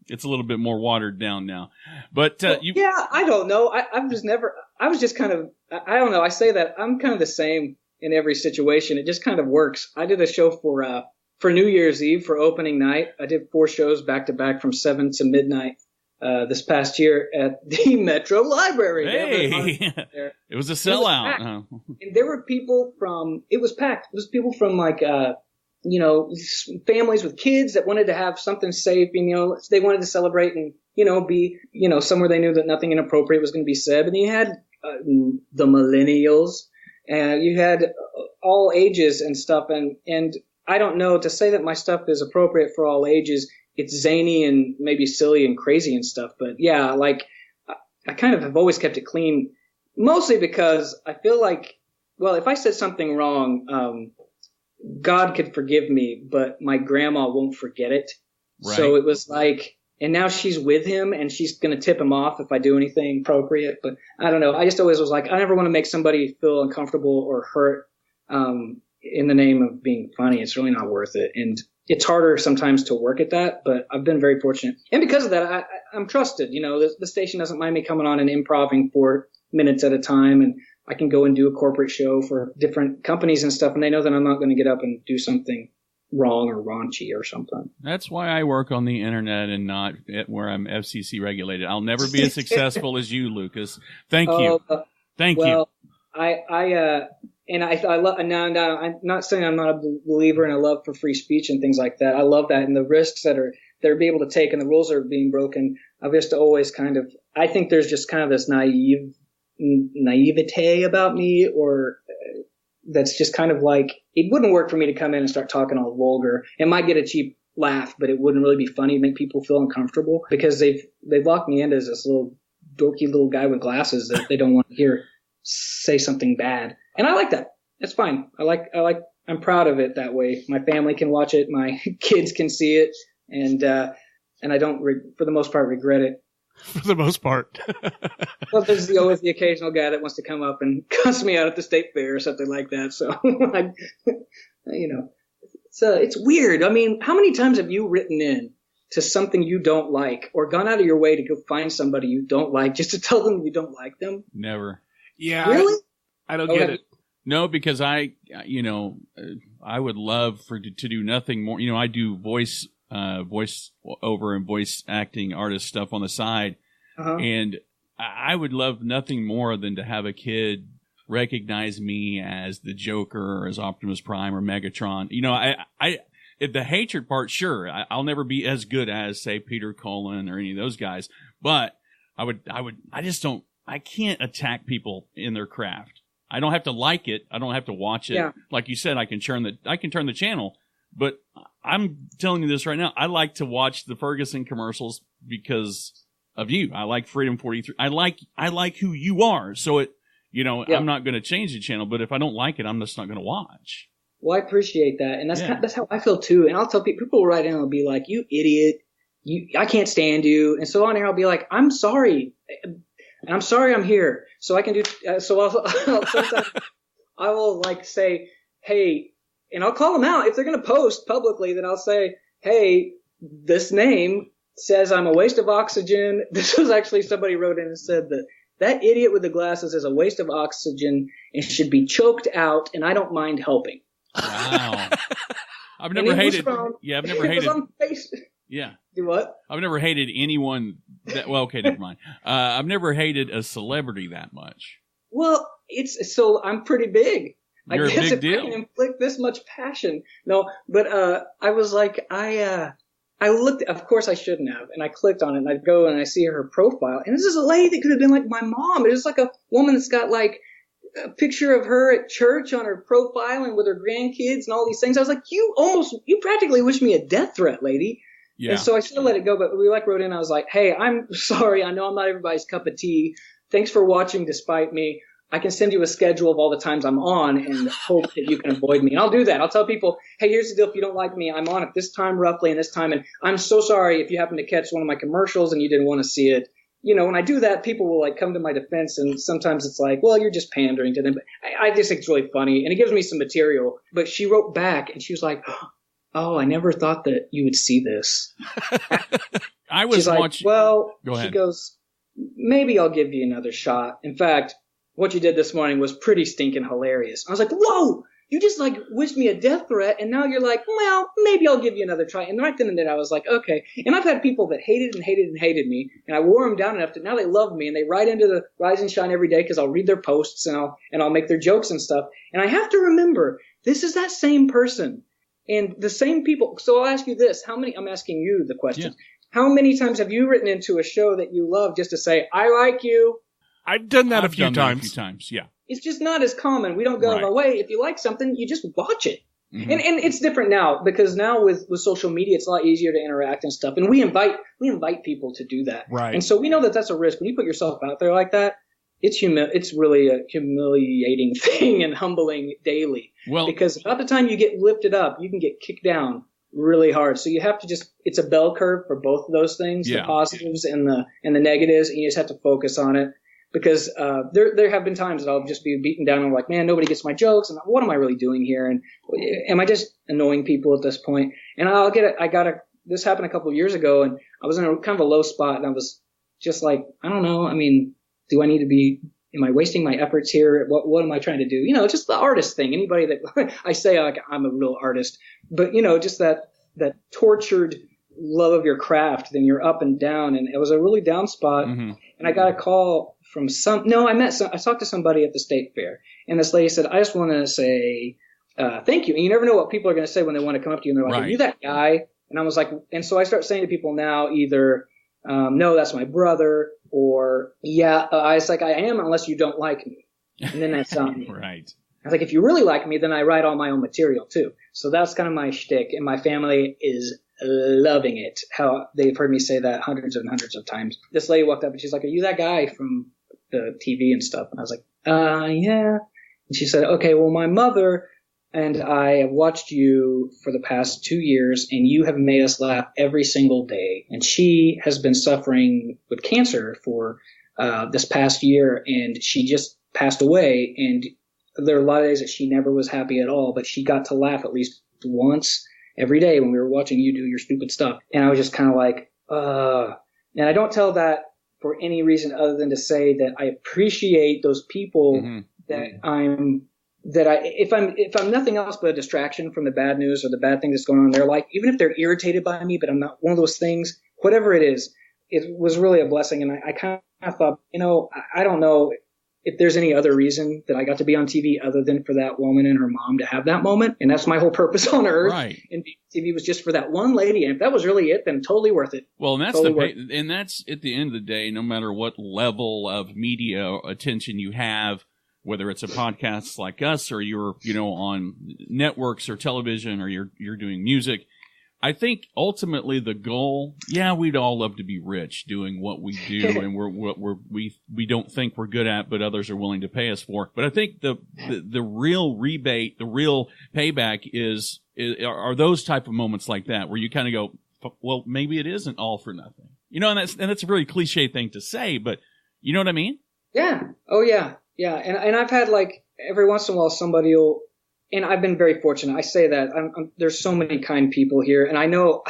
Speaker 2: It's a little bit more watered down now. But
Speaker 4: I don't know. I was just kind of, I don't know. I say that I'm kind of the same in every situation. It just kind of works. I did a show for New Year's Eve for opening night. I did 4 shows back to back from 7 to midnight this past year at the Metro Library.
Speaker 2: Hey, it was a sellout.
Speaker 4: And there were people it was packed. It was people from like, families with kids that wanted to have something safe, they wanted to celebrate and, be, somewhere they knew that nothing inappropriate was going to be said. And you had the millennials, and you had all ages and stuff. And I don't know, to say that my stuff is appropriate for all ages, it's zany and maybe silly and crazy and stuff. But yeah, like I kind of have always kept it clean, mostly because I feel like, well, if I said something wrong, God could forgive me, but my grandma won't forget it. Right. So it was like, and now she's with him and she's going to tip him off if I do anything appropriate. But I don't know. I just always was like, I never want to make somebody feel uncomfortable or hurt in the name of being funny. It's really not worth it. And it's harder sometimes to work at that, but I've been very fortunate. And because of that, I'm trusted. The station doesn't mind me coming on and improvising 4 minutes at a time, and I can go and do a corporate show for different companies and stuff, and they know that I'm not going to get up and do something wrong or raunchy or something.
Speaker 2: That's why I work on the internet and not where I'm FCC regulated. I'll never be as successful as you, Lucas. Thank you. Thank you. I love, now I'm not saying I'm not a believer in a love for free speech and things like that. I love that, and the risks that they're able to take and the rules are being broken. I've just always I think there's just kind of this naivete about me, or that's just kind of like, it wouldn't work for me to come in and start talking all vulgar. It might get a cheap laugh, but it wouldn't really be funny, make people feel uncomfortable, because they've locked me in as this little dorky little guy with glasses that they don't want to hear say something bad. And I like that. It's fine. I'm proud of it that way. My family can watch it. My kids can see it. And I don't, for the most part, regret it.
Speaker 3: For the most part.
Speaker 4: Well, there's always the occasional guy that wants to come up and cuss me out at the state fair or something like that. So, it's weird. I mean, how many times have you written in to something you don't like, or gone out of your way to go find somebody you don't like just to tell them you don't like them?
Speaker 2: Never.
Speaker 3: Yeah.
Speaker 4: Really?
Speaker 3: I don't get it.
Speaker 2: No, because I would love to do nothing more. I do voice over and voice acting artist stuff on the side. Uh-huh. And I would love nothing more than to have a kid recognize me as the Joker or as Optimus Prime or Megatron. The hatred part, sure, I'll never be as good as, say, Peter Cullen or any of those guys, but I can't attack people in their craft. I don't have to like it. I don't have to watch it. Yeah. Like you said, I can turn the channel, but I'm telling you this right now. I like to watch the Ferguson commercials because of you. I like Freedom 43. I like who you are. So I'm not going to change the channel, but if I don't like it, I'm just not going to watch.
Speaker 4: Well, I appreciate that. And that's how I feel too. And I'll tell people who write in, I'll be like, you idiot. I can't stand you. And so on here, I'll be like, I'm sorry. And I'm sorry I'm here. So I can do, sometimes I will like say, hey, and I'll call them out. If they're going to post publicly, then I'll say, hey, this name says I'm a waste of oxygen. This was actually somebody wrote in and said that idiot with the glasses is a waste of oxygen and should be choked out. And I don't mind helping.
Speaker 2: Wow. I've never hated. I've never hated. Yeah.
Speaker 4: Do what?
Speaker 2: I've never hated anyone okay, never mind. I've never hated a celebrity that much.
Speaker 4: Well, I'm pretty big.
Speaker 2: You're
Speaker 4: I guess
Speaker 2: a big deal.
Speaker 4: I can inflict this much passion. No, but I was like, I looked, of course I shouldn't have, and I clicked on it, and I go and I see her profile, and this is a lady that could have been like my mom. It's like a woman that's got like a picture of her at church on her profile and with her grandkids and all these things. I was like, you practically wish me a death threat, lady. Yeah. And so I still let it go, but we wrote in. I was like, hey, I'm sorry. I know I'm not everybody's cup of tea. Thanks for watching despite me. I can send you a schedule of all the times I'm on and hope that you can avoid me. And I'll do that. I'll tell people, hey, here's the deal. If you don't like me, I'm on at this time roughly and this time. And I'm so sorry if you happen to catch one of my commercials and you didn't want to see it. When I do that, people will like come to my defense. And sometimes it's like, well, you're just pandering to them. But I just think it's really funny. And it gives me some material. But she wrote back and she was like, oh, I never thought that you would see this.
Speaker 2: I was watching.
Speaker 4: Well,
Speaker 2: go ahead.
Speaker 4: She goes, maybe I'll give you another shot. In fact, what you did this morning was pretty stinking hilarious. I was like, whoa, you just like wished me a death threat. And now you're like, well, maybe I'll give you another try. And right then and there, I was like, okay. And I've had people that hated and hated and hated me. And I wore them down enough that now they love me. And they write into the Rise and Shine every day because I'll read their posts and I'll make their jokes and stuff. And I have to remember, this is that same person. And the same people. So I'll ask you this. I'm asking you the question. Yeah. How many times have you written into a show that you love just to say, I like you?
Speaker 3: I've done that a few times.
Speaker 2: Yeah.
Speaker 4: It's just not as common. We don't go our way. If you like something, you just watch it. Mm-hmm. And it's different now because now with social media, it's a lot easier to interact and stuff. And we invite people to do that.
Speaker 3: Right.
Speaker 4: And so we know that that's a risk. When you put yourself out there like that, it's really a humiliating thing and humbling daily. Well, because about the time you get lifted up, you can get kicked down really hard. So you have to it's a bell curve for both of those things, the positives and the negatives, and you just have to focus on it. Because there have been times that I'll just be beaten down and I'm like, man, nobody gets my jokes, and what am I really doing here? And am I just annoying people at this point? And this happened a couple of years ago, and I was in a kind of a low spot, and I was just like, I don't know. I mean, do I need to be? Am I wasting my efforts here? What am I trying to do? Just the artist thing. Anybody that I say like I'm a real artist, but just that tortured love of your craft, then you're up and down, and it was a really down spot. Mm-hmm. And I got a call from I talked to somebody at the state fair, and this lady said, I just want to say thank you. And you never know what people are going to say when they want to come up to you, and they're like, Are you that guy? And I was like, and so I start saying to people now either, no, that's my brother, or I was like, I am unless you don't like me. And then that's
Speaker 2: right.
Speaker 4: I was like, if you really like me, then I write all my own material too. So that's kind of my shtick, and my family is loving it. How they've heard me say that hundreds and hundreds of times. This lady walked up and she's like, are you that guy from the TV and stuff? And I was like, yeah. And she said, okay, well, my mother and I have watched you for the past 2 years, and you have made us laugh every single day. And she has been suffering with cancer for this past year, and she just passed away. And there are a lot of days that she never was happy at all, but she got to laugh at least once every day when we were watching you do your stupid stuff. And I was just kind of like, and I don't tell that for any reason other than to say that I appreciate those people if I'm nothing else but a distraction from the bad news or the bad thing that's going on in their life, even if they're irritated by me, but I'm not one of those things, whatever it is, it was really a blessing. And I kind of thought, I don't know if there's any other reason that I got to be on TV other than for that woman and her mom to have that moment. And that's my whole purpose on earth.
Speaker 2: Right.
Speaker 4: And TV was just for that one lady. And if that was really it, then totally worth it.
Speaker 2: Well, and that's at the end of the day, no matter what level of media attention you have, whether it's a podcast like us or you're, on networks or television or you're doing music, I think ultimately the goal, we'd all love to be rich doing what we do and we don't think we're good at, but others are willing to pay us for. But I think the real rebate, the real payback are those type of moments like that where you kind of go, well, maybe it isn't all for nothing, and that's a very cliche thing to say, but you know what I mean?
Speaker 4: Yeah. Oh yeah. Yeah. And I've had like every once in a while somebody will. And I've been very fortunate. I say that there's so many kind people here, and I know,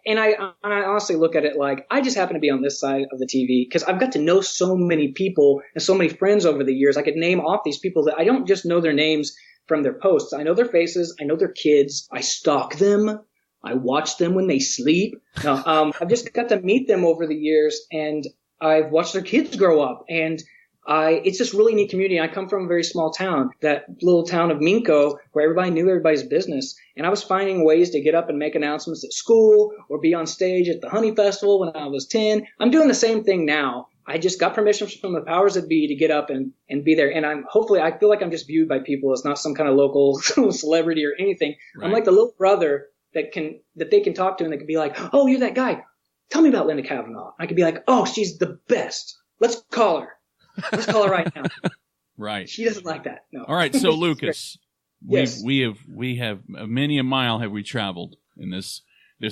Speaker 4: and I honestly look at it like I just happen to be on this side of the TV because I've got to know so many people and so many friends over the years. I could name off these people that I don't just know their names from their posts. I know their faces. I know their kids. I stalk them. I watch them when they sleep. No, I've just got to meet them over the years, and I've watched their kids grow up, and it's just really neat community. I come from a very small town, that little town of Minko, where everybody knew everybody's business. And I was finding ways to get up and make announcements at school or be on stage at the Honey Festival when I was 10. I'm doing the same thing now. I just got permission from the powers that be to get up and be there. And I feel like I'm just viewed by people as not some kind of local celebrity or anything. Right. I'm like the little brother that they can talk to, and they can be like, oh, you're that guy. Tell me about Linda Kavanaugh. I could be like, oh, she's the best. Let's call her. Let's call her right now.
Speaker 2: Right.
Speaker 4: She doesn't like that. No.
Speaker 2: All right. So Lucas,
Speaker 4: yes.
Speaker 2: we have many a mile have we traveled in this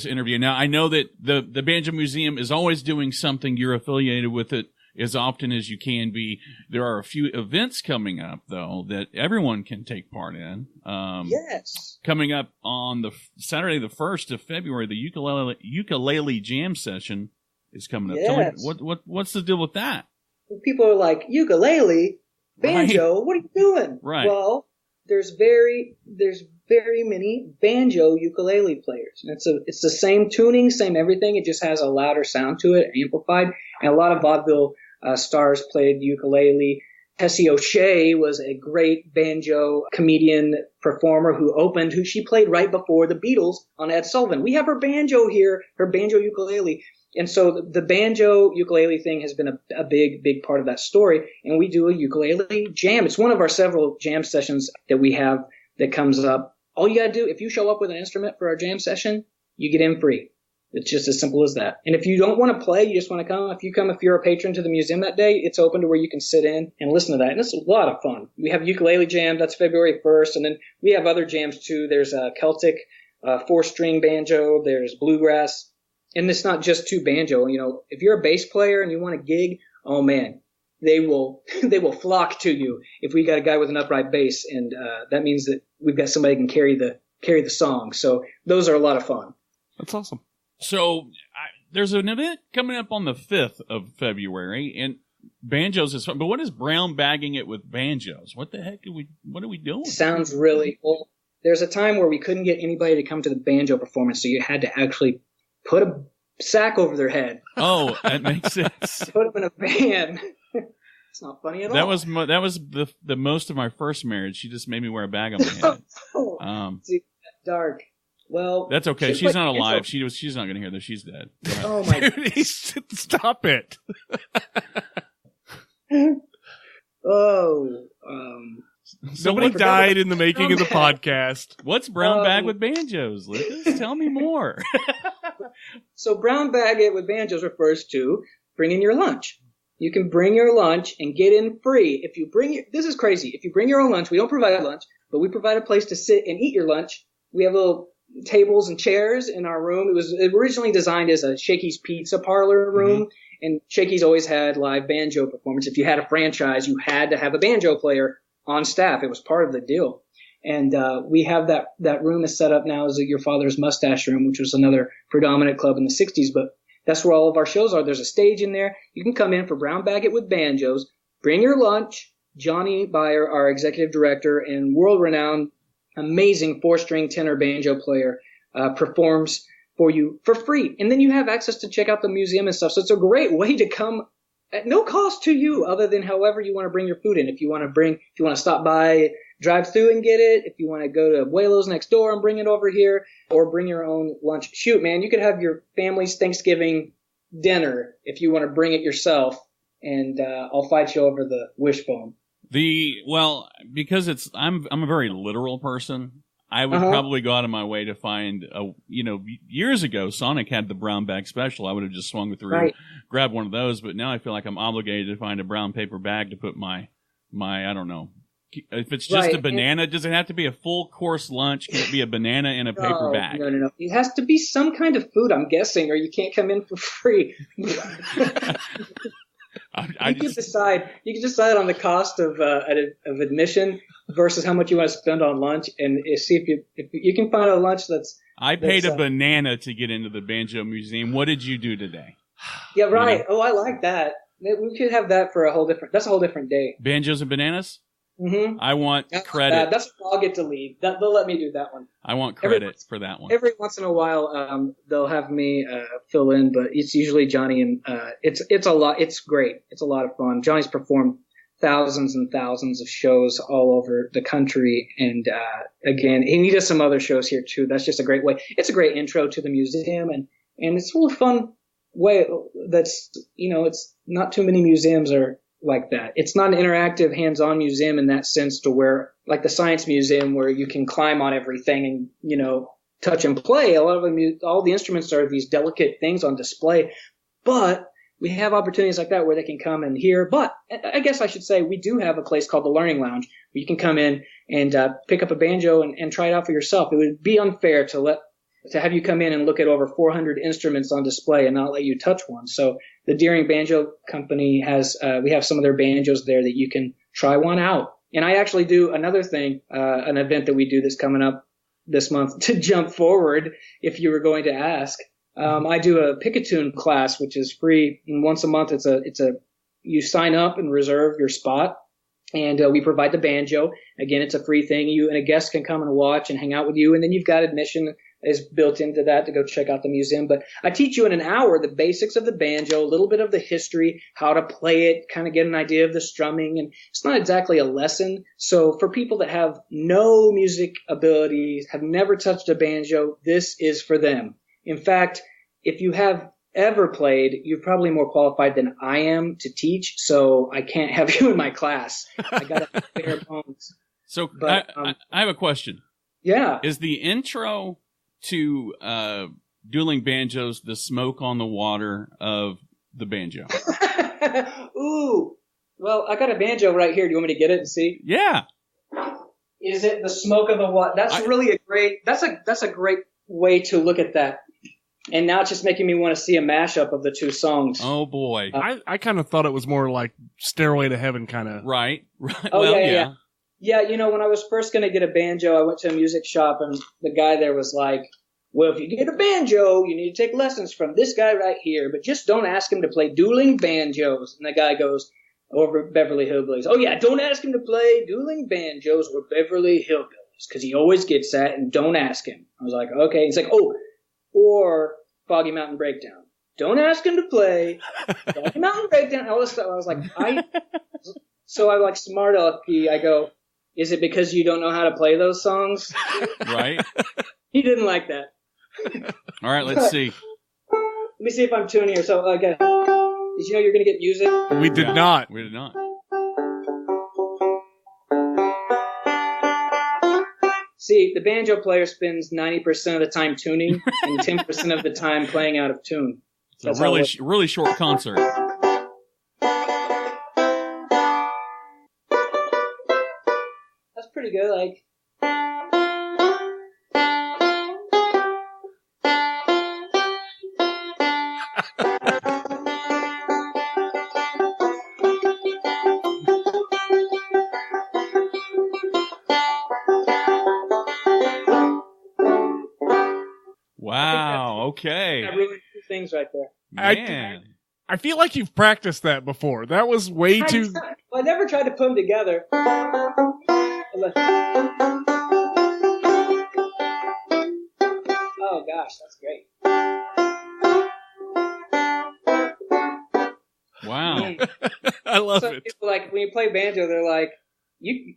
Speaker 2: interview. Now I know that the Banjo Museum is always doing something. You're affiliated with it as often as you can be. There are a few events coming up though that everyone can take part in.
Speaker 4: Yes.
Speaker 2: Coming up on the Saturday, the 1st of February, the Ukulele Jam session is coming up.
Speaker 4: Yes.
Speaker 2: Tell me, what's the deal with that?
Speaker 4: People are like, ukulele, banjo, right. What are you doing?
Speaker 2: Right.
Speaker 4: Well, there's very many banjo ukulele players. And it's the same tuning, same everything. It just has a louder sound to it, amplified. And a lot of vaudeville stars played ukulele. Tessie O'Shea was a great banjo comedian performer who she played right before the Beatles on Ed Sullivan. We have her banjo here, her banjo ukulele. And so the banjo ukulele thing has been a big, big part of that story. And we do a ukulele jam. It's one of our several jam sessions that we have that comes up. All you got to do, if you show up with an instrument for our jam session, you get in free. It's just as simple as that. And if you don't want to play, you just want to come, if you're a patron to the museum that day, it's open to where you can sit in and listen to that. And it's a lot of fun. We have Ukulele Jam. That's February 1st. And then we have other jams too. There's a Celtic 4-string banjo. There's bluegrass. And it's not just two banjo. If you're a bass player and you want a gig, oh man, they will flock to you if we got a guy with an upright bass. And that means that we've got somebody who can carry the song. So those are a lot of fun.
Speaker 3: That's awesome.
Speaker 2: So there's an event coming up on the 5th of February, and banjos is fun. But what is brown bagging it with banjos? What the heck what are we doing?
Speaker 4: Sounds really cool. There's a time where we couldn't get anybody to come to the banjo performance, so you had to actually put a sack over their head.
Speaker 2: Oh, that makes sense.
Speaker 4: Put them in a van. It's not funny at all.
Speaker 2: That was the most of my first marriage. She just made me wear a bag on my head.
Speaker 4: See, dark. Well,
Speaker 2: that's okay. She's not alive. She's not going to hear this. She's dead.
Speaker 4: Oh my God.
Speaker 3: Stop it. Somebody died in the making of the podcast.
Speaker 2: What's brown bag with banjos, Lucas? Tell me more.
Speaker 4: So brown bag it with banjos refers to bringing your lunch. You can bring your lunch and get in free. This is crazy. If you bring your own lunch, we don't provide lunch, but we provide a place to sit and eat your lunch. We have little tables and chairs in our room. It was originally designed as a Shakey's Pizza Parlor room, and Shakey's always had live banjo performance. If you had a franchise, you had to have a banjo player on staff. It was part of the deal. And we have that room is set up now as Your Father's Mustache Room, which was another predominant club in the 60s. But that's where all of our shows are. There's a stage in there. You can come in for Brown Bag It with banjos. Bring your lunch. Johnny Beyer, our executive director and world-renowned, amazing 4-string tenor banjo player, performs for you for free. And then you have access to check out the museum and stuff. So it's a great way to come at no cost to you other than however you want to bring your food in. If you want to stop by, drive through and get it, if you want to go to Abuelo's next door and bring it over here, or bring your own lunch. Shoot, man, you could have your family's Thanksgiving dinner if you want to bring it yourself, and I'll fight you over the wishbone.
Speaker 2: Because I'm a very literal person. I would probably go out of my way to find years ago, Sonic had the brown bag special. I would have just swung through, grabbed one of those. But now I feel like I'm obligated to find a brown paper bag to put my I don't know. If it's just a banana, does it have to be a full course lunch? Can it be a banana in a paper bag?
Speaker 4: No. It has to be some kind of food, I'm guessing, or you can't come in for free. You can decide on the cost of admission versus how much you want to spend on lunch, and see if you can find a lunch that's.
Speaker 2: I paid a banana to get into the Banjo Museum. What did you do today?
Speaker 4: Yeah, right. Oh, I like that. We could have that for that's a whole different day.
Speaker 2: Banjos and bananas?
Speaker 4: Mm-hmm.
Speaker 2: I want credit.
Speaker 4: That's I'll get to lead. They'll let me do that one.
Speaker 2: I want credit for that one.
Speaker 4: Every once in a while, they'll have me fill in, but it's usually Johnny, and it's a lot. It's great. It's a lot of fun. Johnny's performed thousands and thousands of shows all over the country, and again, he does some other shows here too. That's just a great way. It's a great intro to the museum, and it's a little fun way. That's it's not too many museums are like that. It's not an interactive, hands-on museum in that sense, to where, like the Science Museum, where you can climb on everything and touch and play. A lot of them, all the instruments are these delicate things on display, but we have opportunities like that where they can come and hear. But I guess I should say we do have a place called the Learning Lounge where you can come in and pick up a banjo and try it out for yourself. It would be unfair to have you come in and look at over 400 instruments on display and not let you touch one. So the Deering Banjo Company we have some of their banjos there that you can try one out. And I actually do another thing, an event that we do that's coming up this month to jump forward, if you were going to ask. I do a pick-a-tune class, which is free. And once a month, you sign up and reserve your spot. And we provide the banjo. Again, it's a free thing. You and a guest can come and watch and hang out with you. And then you've got admission is built into that to go check out the museum. But I teach you in an hour the basics of the banjo, a little bit of the history, how to play it, kind of get an idea of the strumming. And it's not exactly a lesson. So for people that have no music abilities, have never touched a banjo, this is for them. In fact, if you have ever played, you're probably more qualified than I am to teach. So I can't have you in my class. I got to bare bones.
Speaker 2: So I have a question.
Speaker 4: Yeah.
Speaker 2: Is the intro to dueling banjos the smoke on the water of the banjo?
Speaker 4: Ooh. Well, I got a banjo right here. Do you want me to get it and see?
Speaker 2: Yeah.
Speaker 4: Is it the smoke of the water? That's a great way to look at that. And now it's just making me want to see a mashup of the two songs.
Speaker 2: Oh boy.
Speaker 3: I kind of thought it was more like Stairway to Heaven kind of.
Speaker 2: Right.
Speaker 4: Oh,
Speaker 2: well,
Speaker 4: yeah. Yeah, when I was first going to get a banjo, I went to a music shop, and the guy there was like, well, if you get a banjo, you need to take lessons from this guy right here, but just don't ask him to play dueling banjos. And the guy goes, over Beverly Hillbillies. Oh, yeah, don't ask him to play dueling banjos or Beverly Hillbillies, because he always gets that, and don't ask him. I was like, okay. He's like, oh, or Foggy Mountain Breakdown. Don't ask him to play Foggy Mountain Breakdown. All this stuff. I was like, so I like smart alecky. I go, is it because you don't know how to play those songs?
Speaker 2: Right.
Speaker 4: He didn't like that.
Speaker 2: All right, let's see.
Speaker 4: Let me see if I'm tuning here. So, did you know you're going to get music?
Speaker 3: We did not.
Speaker 2: We did not.
Speaker 4: See, the banjo player spends 90% of the time tuning and 10% of the time playing out of tune.
Speaker 2: It's a really short concert.
Speaker 4: That's pretty good. Like,
Speaker 2: wow. Okay.
Speaker 4: really two things right there.
Speaker 2: Man.
Speaker 3: I feel like you've practiced that before. That was way too.
Speaker 4: I never tried to put them together. Oh gosh, that's great.
Speaker 2: Wow.
Speaker 3: I love it.
Speaker 4: People, like, when you play banjo, they're like,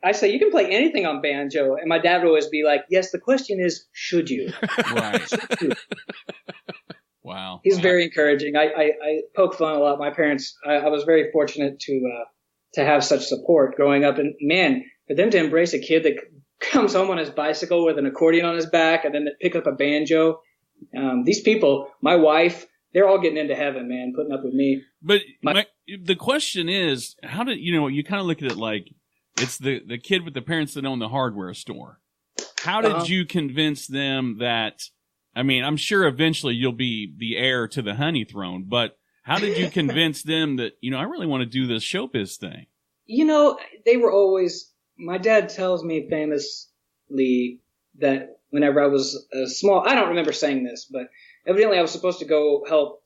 Speaker 4: I say, you can play anything on banjo. And my dad would always be like, yes, the question is, should you?
Speaker 2: Right.
Speaker 4: Should you?
Speaker 2: Wow.
Speaker 4: He's very encouraging. I poke fun a lot. My parents, I was very fortunate to have such support growing up. And man, for them to embrace a kid that comes home on his bicycle with an accordion on his back and then pick up a banjo. These people, my wife, they're all getting into heaven, man, putting up with me.
Speaker 2: But the question is, how did, you kind of look at it like it's the kid with the parents that own the hardware store. How did you convince them that, I mean, I'm sure eventually you'll be the heir to the honey throne, but how did you convince them that, I really want to do this showbiz thing?
Speaker 4: They were always, my dad tells me famously that whenever I was small, I don't remember saying this, but evidently I was supposed to go help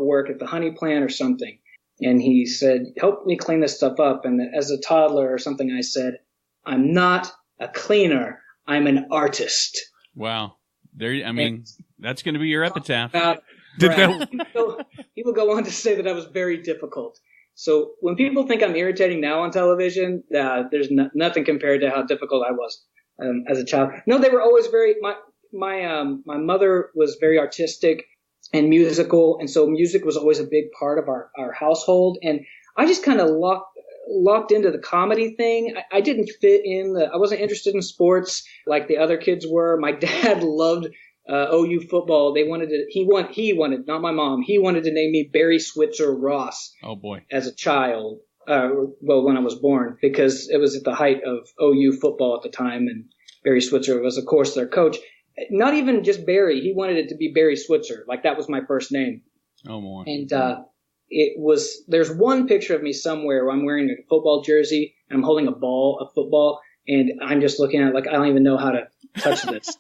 Speaker 4: work at the honey plant or something. And he said, help me clean this stuff up. And as a toddler or something, I said, I'm not a cleaner. I'm an artist.
Speaker 2: Wow. That's going to be your epitaph.
Speaker 4: He would go on to say that I was very difficult. So when people think I'm irritating now on television, there's nothing compared to how difficult I was as a child. No, they were always my mother was very artistic and musical, and so music was always a big part of our household. And I just kind of locked into the comedy thing. I didn't fit in. I wasn't interested in sports like the other kids were. My dad loved OU football. He wanted, not my mom. He wanted to name me Barry Switzer Ross.
Speaker 2: Oh boy.
Speaker 4: As a child. When I was born, because it was at the height of OU football at the time, and Barry Switzer was, of course, their coach. Not even just Barry. He wanted it to be Barry Switzer. Like, that was my first name.
Speaker 2: Oh, boy.
Speaker 4: And there's one picture of me somewhere where I'm wearing a football jersey and I'm holding a football, and I'm just looking at it like, I don't even know how to touch this.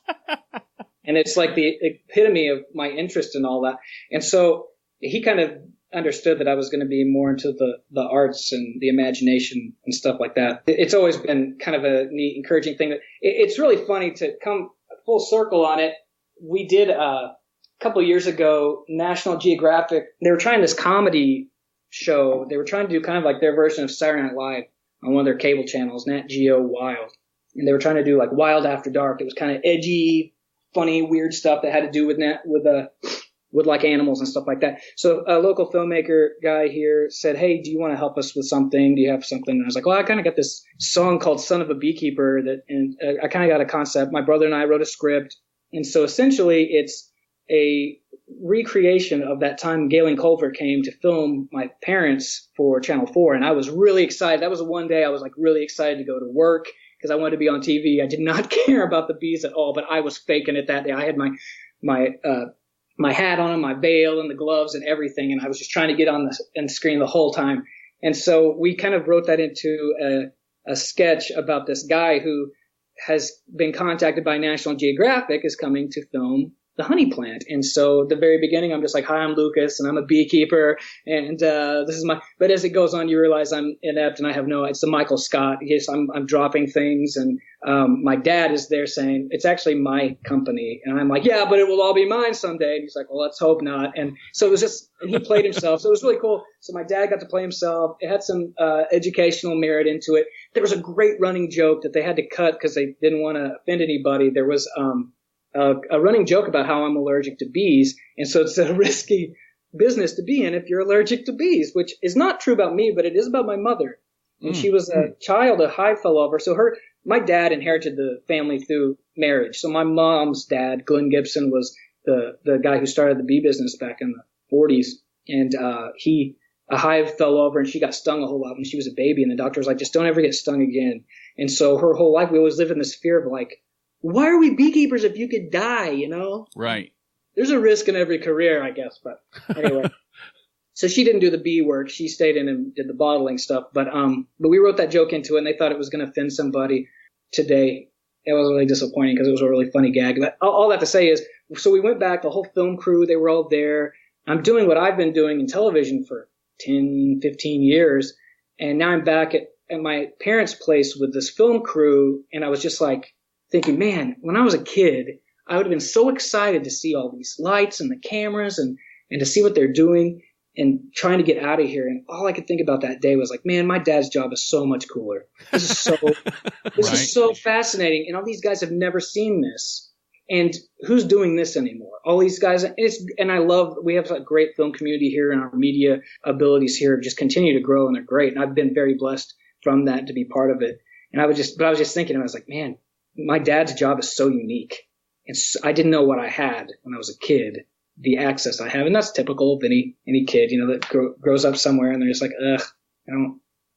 Speaker 4: And it's like the epitome of my interest in all that. And so he kind of understood that I was going to be more into the arts and the imagination and stuff like that. It's always been kind of a neat, encouraging thing. It's really funny to come full circle on it. We did a couple of years ago, National Geographic, they were trying this comedy show. They were trying to do kind of like their version of Saturday Night Live on one of their cable channels, Nat Geo Wild. And they were trying to do like Wild After Dark. It was kind of edgy, funny, weird stuff that had to do with like animals and stuff like that. So a local filmmaker guy here said, hey, do you want to help us with something? Do you have something? And I was like, well, I kind of got this song called Son of a Beekeeper and I kind of got a concept. My brother and I wrote a script. And so essentially it's a recreation of that time Galen Culver came to film my parents for Channel 4. And I was really excited. That was the one day I was like really excited to go to work because I wanted to be on TV. I did not care about the bees at all, but I was faking it that day. I had my hat on, my veil and the gloves and everything. And I was just trying to get on the screen the whole time. And so we kind of wrote that into a sketch about this guy who has been contacted by National Geographic is coming to film the honey plant. And so at the very beginning, I'm just like, hi, I'm Lucas and I'm a beekeeper. And this is but as it goes on, you realize I'm inept and I have it's the Michael Scott. Yes, I'm dropping things. And my dad is there saying, it's actually my company. And I'm like, yeah, but it will all be mine someday. And he's like, well, let's hope not. And so it was and he played himself. So it was really cool. So my dad got to play himself. It had some educational merit into it. There was a great running joke that they had to cut because they didn't want to offend anybody. There was a running joke about how I'm allergic to bees. And so it's a risky business to be in if you're allergic to bees, which is not true about me, but it is about my mother. And she was a child, a hive fell over. So my dad inherited the family through marriage. So my mom's dad, Glenn Gibson, was the guy who started the bee business back in the 40s. And a hive fell over and she got stung a whole lot when she was a baby. And the doctor was like, just don't ever get stung again. And so her whole life, we always lived in this fear of like, why are we beekeepers if you could die,
Speaker 2: Right.
Speaker 4: There's a risk in every career, I guess. But anyway, so she didn't do the bee work. She stayed in and did the bottling stuff. But we wrote that joke into it and they thought it was going to offend somebody today. It was really disappointing because it was a really funny gag. But all that to say is, so we went back, the whole film crew, they were all there. I'm doing what I've been doing in television for 10, 15 years. And now I'm back at my parents' place with this film crew. And I was just like thinking, man, when I was a kid, I would have been so excited to see all these lights and the cameras and to see what they're doing. and trying to get out of here. And all I could think about that day was like, man, my dad's job is so much cooler. This is so, is so fascinating. And all these guys have never seen this. And who's doing this anymore? All these guys, and I love, we have a great film community here, and our media abilities here just continue to grow, and they're great. And I've been very blessed from that to be part of it. And I was just thinking, I was like, man, my dad's job is so unique. And so, I didn't know what I had when I was a kid, the access I have. And that's typical of any kid, that grows up somewhere and they're just like, ugh,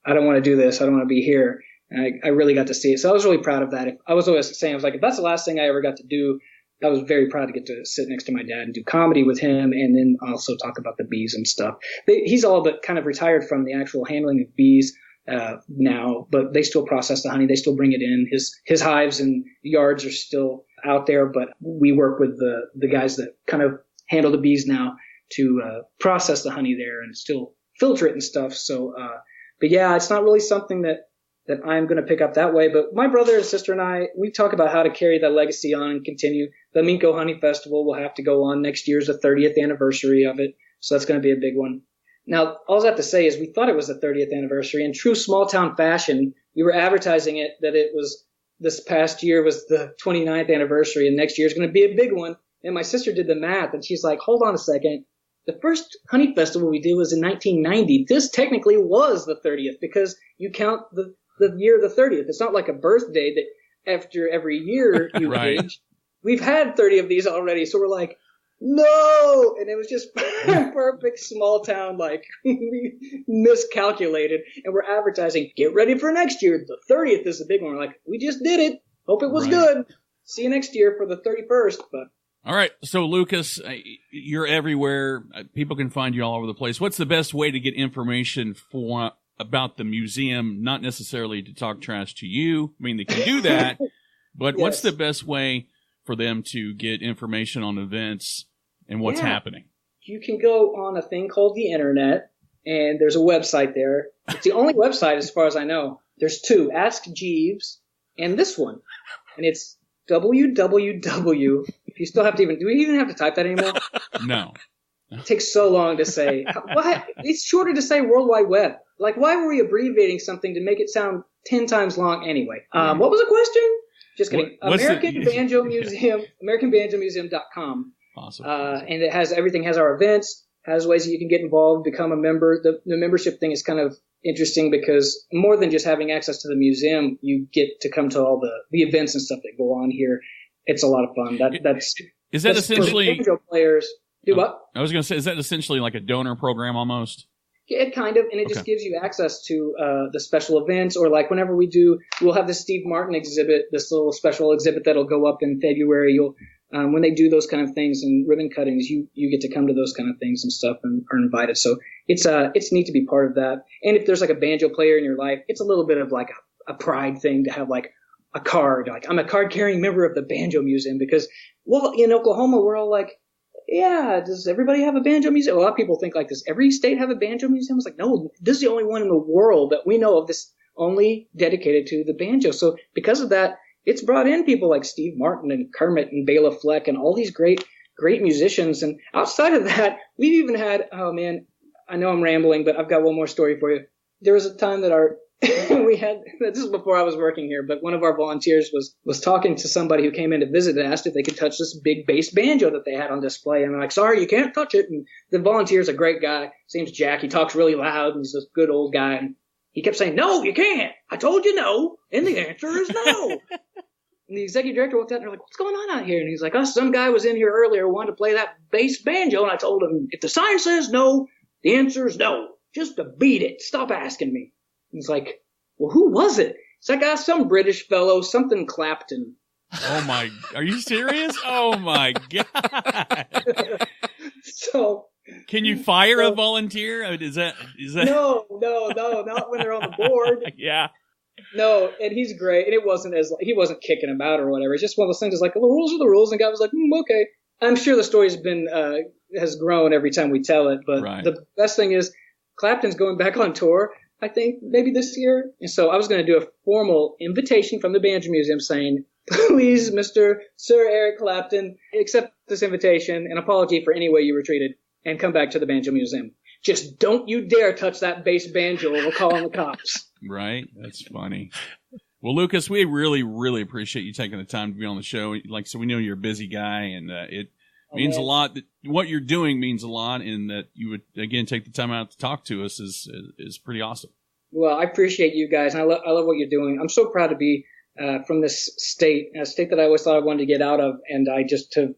Speaker 4: I don't want to do this. I don't want to be here. And I really got to see it. So I was really proud of that. I was always saying, I was like, if that's the last thing I ever got to do, I was very proud to get to sit next to my dad and do comedy with him, and then also talk about the bees and stuff. He's all but kind of retired from the actual handling of bees now, but they still process the honey. They still bring it in. His hives and yards are still out there, but we work with the guys that kind of handle the bees now to process the honey there and still filter it and stuff. So, but yeah, it's not really something that I'm going to pick up that way. But my brother and sister and I, we talk about how to carry that legacy on and continue. The Minko Honey Festival will have to go on. Next year's the 30th anniversary of it. So that's going to be a big one. Now, all I have to say is we thought it was the 30th anniversary. In true small town fashion, we were advertising it that it was this past year was the 29th anniversary, and next year is going to be a big one. And my sister did the math, and she's like, hold on a second. The first honey festival we did was in 1990. This technically was the 30th because you count the year of the 30th. It's not like a birthday that after every year you
Speaker 2: right.
Speaker 4: age. We've had 30 of these already, so we're like, no! And it was just perfect small town, like, we miscalculated, and we're advertising, get ready for next year. The 30th is the big one. We're like, we just did it. Hope it was good. See you next year for the 31st. But
Speaker 2: all right, so Lucas, you're everywhere. People can find you all over the place. What's the best way to get information about the museum, not necessarily to talk trash to you? I mean, they can do that, but what's the best way for them to get information on events and what's happening? You
Speaker 4: can go on a thing called the internet, and there's a website there. It's the only website as far as I know. There's two, Ask Jeeves and this one, and it's www. If you still have to do we even have to type that anymore?
Speaker 2: No.
Speaker 4: It takes so long to say. Why? It's shorter to say World Wide Web. Like, why were we abbreviating something to make it sound 10 times long anyway? What was the question? Just kidding. American Banjo Museum, AmericanBanjoMuseum.com.
Speaker 2: Awesome.
Speaker 4: And it has everything, has our events, has ways that you can get involved, become a member. The membership thing is kind of interesting because more than just having access to the museum, you get to come to all the events and stuff that go on here. It's a lot of fun.
Speaker 2: Is that essentially
Speaker 4: banjo players do what?
Speaker 2: I was going to say, is that essentially like a donor program almost?
Speaker 4: It kind of, and it just gives you access to the special events, or like whenever we'll have the Steve Martin exhibit, this little special exhibit that'll go up in February. When they do those kind of things and ribbon cuttings, you get to come to those kind of things and stuff and are invited. So it's neat to be part of that. And if there's like a banjo player in your life, it's a little bit of like a pride thing to have like a card. Like, I'm a card carrying member of the Banjo Museum because, well, in Oklahoma, we're all like, yeah, does everybody have a banjo museum? A lot of people think like, does every state have a banjo museum? It's like, no, this is the only one in the world that we know of this only dedicated to the banjo. So because of that, it's brought in people like Steve Martin and Kermit and Bela Fleck and all these great musicians. And outside of that, we've even had, oh man, I know I'm rambling, but I've got one more story for you. There was a time that this is before I was working here, but one of our volunteers was talking to somebody who came in to visit and asked if they could touch this big bass banjo that they had on display. And I'm like, sorry, you can't touch it. And the volunteer's a great guy. His name's Jack. He talks really loud, and he's this good old guy. And he kept saying, no, you can't. I told you no. And the answer is no. And the executive director walked out and they're like, what's going on out here? And he's like, some guy was in here earlier who wanted to play that bass banjo. And I told him, if the sign says no, the answer is no. Just to beat it. Stop asking me. He's like, well, who was it? It's like, some British fellow, something Clapton.
Speaker 2: Oh my, are you serious? Oh my God.
Speaker 4: So.
Speaker 2: Can you fire a volunteer? Is that?
Speaker 4: No, not when they're on the board.
Speaker 2: Yeah.
Speaker 4: No, and he's great. And he wasn't kicking him out or whatever. It's just one of those things. It's like, well, the rules are the rules. And the guy was like, okay. I'm sure the story's has grown every time we tell it. But the best thing is Clapton's going back on tour, I think, maybe this year. And so I was going to do a formal invitation from the Banjo Museum saying, please, Sir Eric Clapton, accept this invitation and apology for any way you were treated and come back to the Banjo Museum. just don't you dare touch that bass banjo or we'll call on the cops.
Speaker 2: Right. That's funny. Well, Lucas, we really, really appreciate you taking the time to be on the show. Like, so we know you're a busy guy, and it means a lot. What you're doing means a lot, and that you would, again, take the time out to talk to us is pretty awesome. Well,
Speaker 4: I appreciate you guys, and I love what you're doing. I'm so proud to be from this state, a state that I always thought I wanted to get out of, and I just to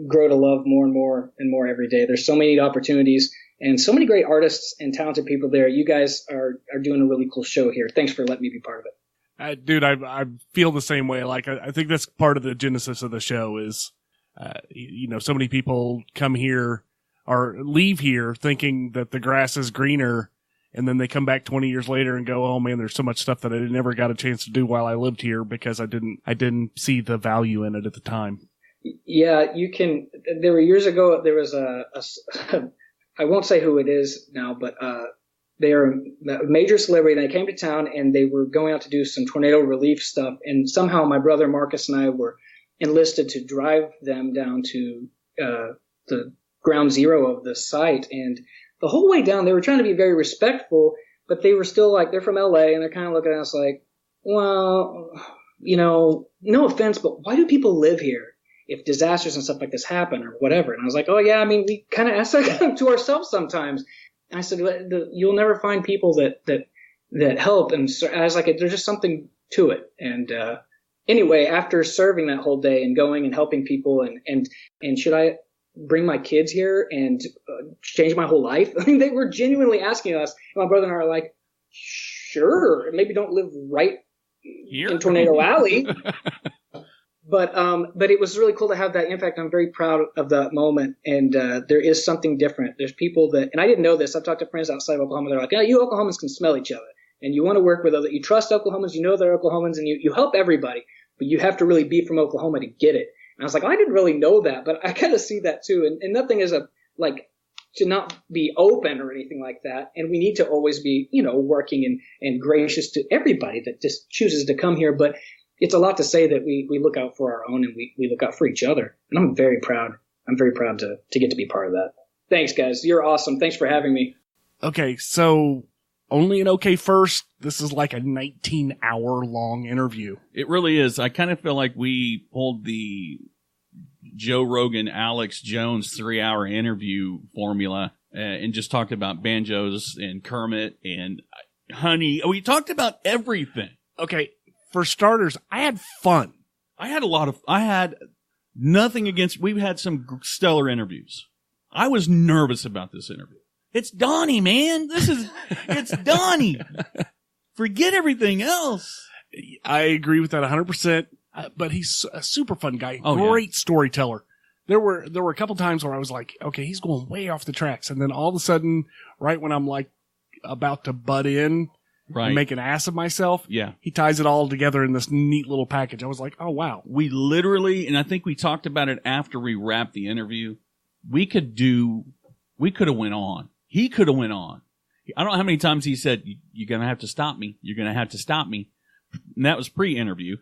Speaker 4: grow to love more and more and more every day. There's so many opportunities and so many great artists and talented people there. You guys are doing a really cool show here. Thanks for letting me be part of it.
Speaker 3: Dude, I feel the same way. Like, I think that's part of the genesis of the show is, so many people come here or leave here thinking that the grass is greener, and then they come back 20 years later and go, oh man, there's so much stuff that I never got a chance to do while I lived here because I didn't see the value in it at the time.
Speaker 4: Yeah, there were years ago, there was I won't say who it is now, but, they are a major celebrity, and they came to town, and they were going out to do some tornado relief stuff. And somehow my brother Marcus and I were enlisted to drive them down to the ground zero of the site. And the whole way down, they were trying to be very respectful, but they were still like, they're from LA, and they're kind of looking at us like, well, no offense, but why do people live here if disasters and stuff like this happen or whatever? And I was like, oh, yeah, I mean, we kind of ask that to ourselves sometimes. And I said, you'll never find people that help. And so I was like, there's just something to it. And anyway, after serving that whole day and going and helping people and should I bring my kids here and change my whole life? I mean, they were genuinely asking us. And my brother and I are like, sure, maybe don't live right here in Tornado Alley. But it was really cool to have that impact. I'm very proud of that moment. And there is something different. There's people and I didn't know this. I've talked to friends outside of Oklahoma. They're like, you Oklahomans can smell each other. And you want to work with other. You trust Oklahomans. You know they're Oklahomans. And you help everybody. But you have to really be from Oklahoma to get it. And I was like, I didn't really know that. But I kind of see that too. And nothing is to not be open or anything like that. And we need to always be, working and gracious to everybody that just chooses to come here. But it's a lot to say that we look out for our own and we look out for each other. And I'm very proud. I'm very proud to get to be part of that. Thanks, guys. You're awesome. Thanks for having me.
Speaker 3: Okay, so only an okay first. This is like a 19-hour long interview.
Speaker 2: It really is. I kind of feel like we pulled the Joe Rogan, Alex Jones 3-hour interview formula and just talked about banjos and Kermit and Honey. We talked about everything.
Speaker 3: Okay. For starters, I had fun.
Speaker 2: I had nothing against, we've had some stellar interviews. I was nervous about this interview. It's Donnie, man. It's Donnie. Forget everything else.
Speaker 3: I agree with that 100%, but he's a super fun guy.
Speaker 2: Oh,
Speaker 3: great storyteller. There were a couple times where I was like, okay, he's going way off the tracks. And then all of a sudden, right when I'm like about to butt in, and make an ass of myself.
Speaker 2: Yeah.
Speaker 3: He ties it all together in this neat little package. I was like, oh, wow.
Speaker 2: We literally, and I think we talked about it after we wrapped the interview, we could have went on. He could have went on. I don't know how many times he said, you're going to have to stop me. You're going to have to stop me. And that was pre-interview.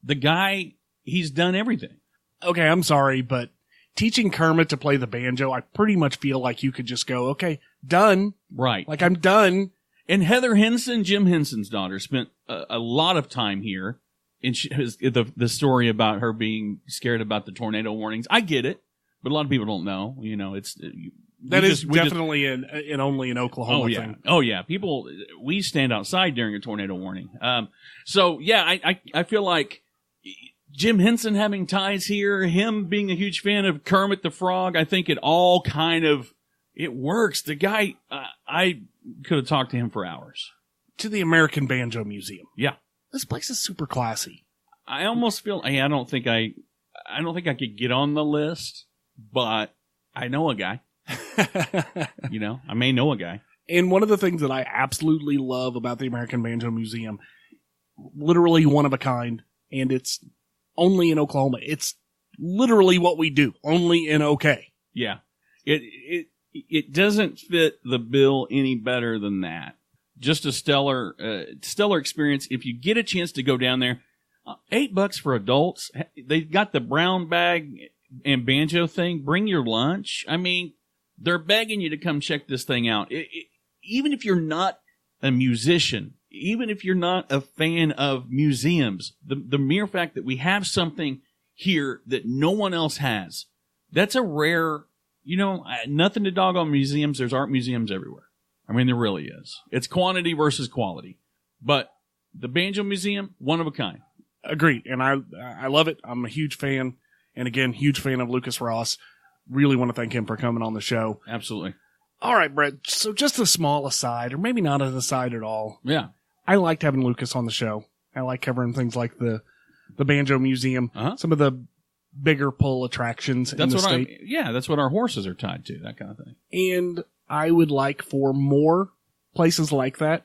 Speaker 2: The guy, he's done everything.
Speaker 3: Okay, I'm sorry, but teaching Kermit to play the banjo, I pretty much feel like you could just go, okay, done.
Speaker 2: Right.
Speaker 3: Like, I'm done.
Speaker 2: And Heather Henson, Jim Henson's daughter, spent a lot of time here. And the story about her being scared about the tornado warnings. I get it, but a lot of people don't know. It's
Speaker 3: that is definitely an only in Oklahoma thing.
Speaker 2: Oh yeah, we stand outside during a tornado warning. So yeah, I feel like Jim Henson having ties here, him being a huge fan of Kermit the Frog. I think it all kind of it works. The guy, I could have talked to him for hours.
Speaker 3: To the American Banjo Museum.
Speaker 2: Yeah.
Speaker 3: This place is super classy.
Speaker 2: I almost feel, I don't think I could get on the list, but I know a guy. I may know a guy.
Speaker 3: And one of the things that I absolutely love about the American Banjo Museum, literally one of a kind, and it's only in Oklahoma. It's literally what we do, only in OK.
Speaker 2: Yeah. It doesn't fit the bill any better than that. Just a stellar experience. If you get a chance to go down there, $8 for adults. They've got the brown bag and banjo thing. Bring your lunch. I mean, They're begging you to come check this thing out. Even if you're not a musician, even if you're not a fan of museums, the mere fact that we have something here that no one else has, that's a rare, nothing to dog on museums. There's art museums everywhere. I mean, there really is. It's quantity versus quality. But the Banjo Museum, one of a kind.
Speaker 3: Agreed. And I love it. I'm a huge fan. And again, huge fan of Lucas Ross. Really want to thank him for coming on the show.
Speaker 2: Absolutely.
Speaker 3: All right, Brett. So just a small aside, or maybe not an aside at all.
Speaker 2: Yeah.
Speaker 3: I liked having Lucas on the show. I like covering things like the Banjo Museum, some of the bigger pull attractions in the state.
Speaker 2: That's what our horses are tied to, that kind of thing.
Speaker 3: And I would like for more places like that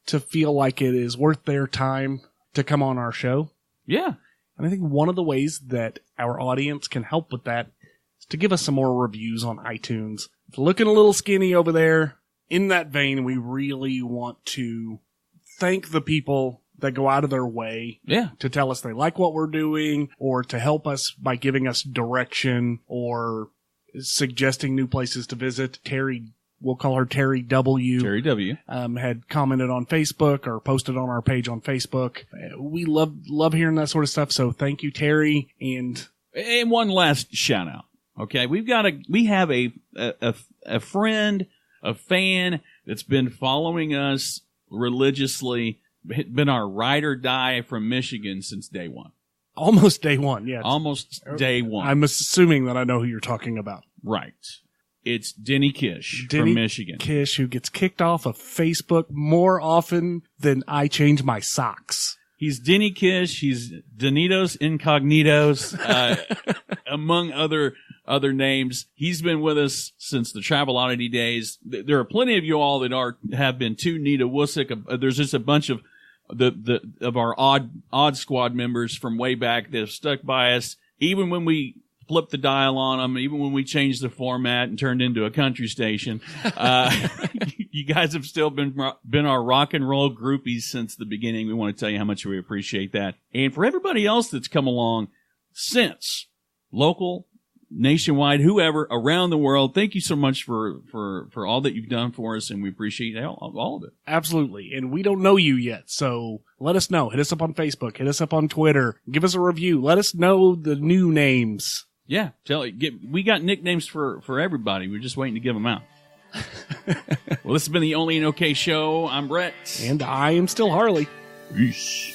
Speaker 3: to feel like it is worth their time to come on our show.
Speaker 2: Yeah.
Speaker 3: And I think one of the ways that our audience can help with that is to give us some more reviews on iTunes. It's looking a little skinny over there. In that vein, we really want to thank the people that go out of their way to tell us they like what we're doing, or to help us by giving us direction or suggesting new places to visit. Terry, we'll call her Terry W.
Speaker 2: Terry W.
Speaker 3: Had commented on Facebook or posted on our page on Facebook. We love hearing that sort of stuff. So thank you, Terry. And
Speaker 2: one last shout out. Okay. We have a friend, a fan that's been following us religiously, been our ride or die from Michigan since day one.
Speaker 3: Almost day one, yeah.
Speaker 2: Almost day one.
Speaker 3: I'm assuming that I know who you're talking about.
Speaker 2: Right. It's Denny Kish from Michigan.
Speaker 3: Kish, who gets kicked off of Facebook more often than I change my socks.
Speaker 2: He's Denny Kish. He's Denitos Incognitos, among other names. He's been with us since the Travel Oddity days. There are plenty of you all that have been too Nita Wusick. There's just a bunch of of our odd squad members from way back that have stuck by us, even when we flipped the dial on them, even when we changed the format and turned into a country station. You guys have still been our rock and roll groupies since the beginning. We want to tell you how much we appreciate that. And for everybody else that's come along since, local, nationwide, whoever, around the world, thank you so much for all that you've done for us, and we appreciate all of it.
Speaker 3: Absolutely. And we don't know you yet, so let us know. Hit us up on Facebook. Hit us up on Twitter. Give us a review. Let us know the new names.
Speaker 2: Yeah. We got nicknames for everybody. We're just waiting to give them out. Well, this has been the Only an OK Show. I'm Brett.
Speaker 3: And I am still Harley.
Speaker 2: Peace.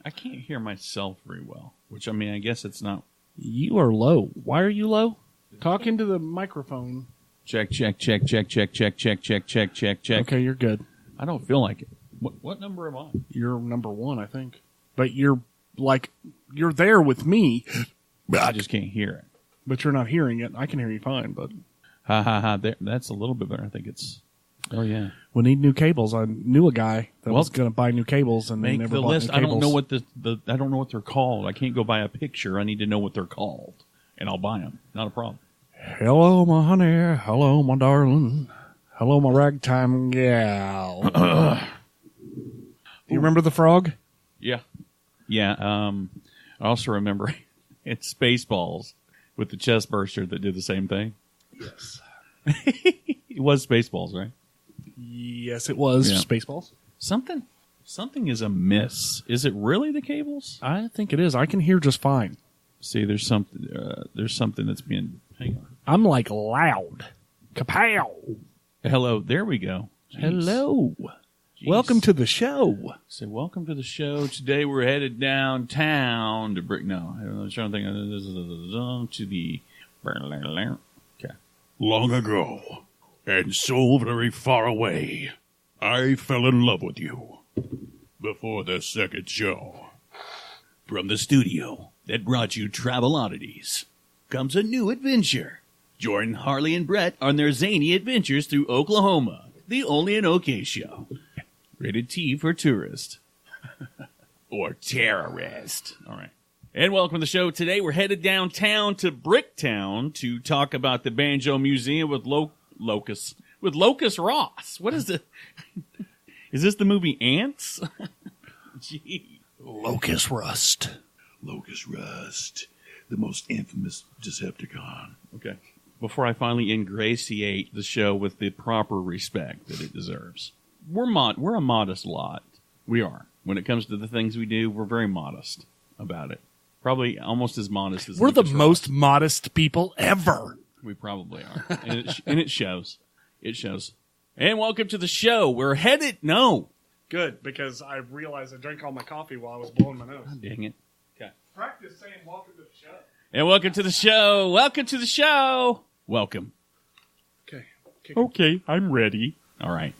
Speaker 2: I can't hear myself very well, which, I mean, I guess it's not.
Speaker 3: You are low. Why are you low? Talk into the microphone.
Speaker 2: Check. Okay,
Speaker 3: you're good.
Speaker 2: I don't feel like it. What number am I?
Speaker 3: You're number 1, I think. But you're there with me.
Speaker 2: I just can't hear it.
Speaker 3: But you're not hearing it. I can hear you fine, but.
Speaker 2: There, that's a little bit better. I think it's. Oh yeah,
Speaker 3: we need new cables. I knew a guy that was going to buy new cables, and they never bought
Speaker 2: list.
Speaker 3: New cables.
Speaker 2: I don't know what I don't know what they're called. I can't go buy a picture. I need to know what they're called, and I'll buy them. Not a problem.
Speaker 3: Hello, my honey. Hello, my darling. Hello, my ragtime gal. Do you remember the frog?
Speaker 2: Yeah. I also remember it's Spaceballs with the chest burster that did the same thing.
Speaker 3: Yes.
Speaker 2: It was Spaceballs, right?
Speaker 3: Yes, it was. Yeah. Spaceballs.
Speaker 2: Something is amiss. Is it really the cables?
Speaker 3: I think it is. I can hear just fine.
Speaker 2: See, there's something that's being. Hang on.
Speaker 3: I'm like loud. Kapow!
Speaker 2: Hello. There we go.
Speaker 3: Jeez. Hello. Jeez. Welcome to the show.
Speaker 2: So welcome to the show. Today we're headed downtown to Bricktown. I was trying to think to the. Okay.
Speaker 5: Long ago, and so very far away, I fell in love with you. Before the second show. From the studio that brought you Travel Oddities comes a new adventure. Join Harley and Brett on their zany adventures through Oklahoma. The Only an OK Show.
Speaker 2: Rated T for tourist. Or terrorist. All right. And welcome to the show. Today we're headed downtown to Bricktown to talk about the Banjo Museum with Locust Ross. What is it? Is this the movie Ants? Gee.
Speaker 5: Locust Rust. Locust Rust. The most infamous Decepticon.
Speaker 2: Okay. Before I finally ingratiate the show with the proper respect that it deserves. We're a modest lot. We are. When it comes to the things we do, we're very modest about it. Probably almost as modest as
Speaker 3: we're the most modest people ever.
Speaker 2: We probably are. And it shows. It shows. And welcome to the show. We're headed... No.
Speaker 3: Good, because I realized I drank all my coffee while I was blowing my nose.
Speaker 2: Oh, dang it. Okay.
Speaker 3: Practice saying welcome to the show.
Speaker 2: And welcome to the show. Welcome to the show. Welcome.
Speaker 3: Okay.
Speaker 2: Okay, I'm ready. All right.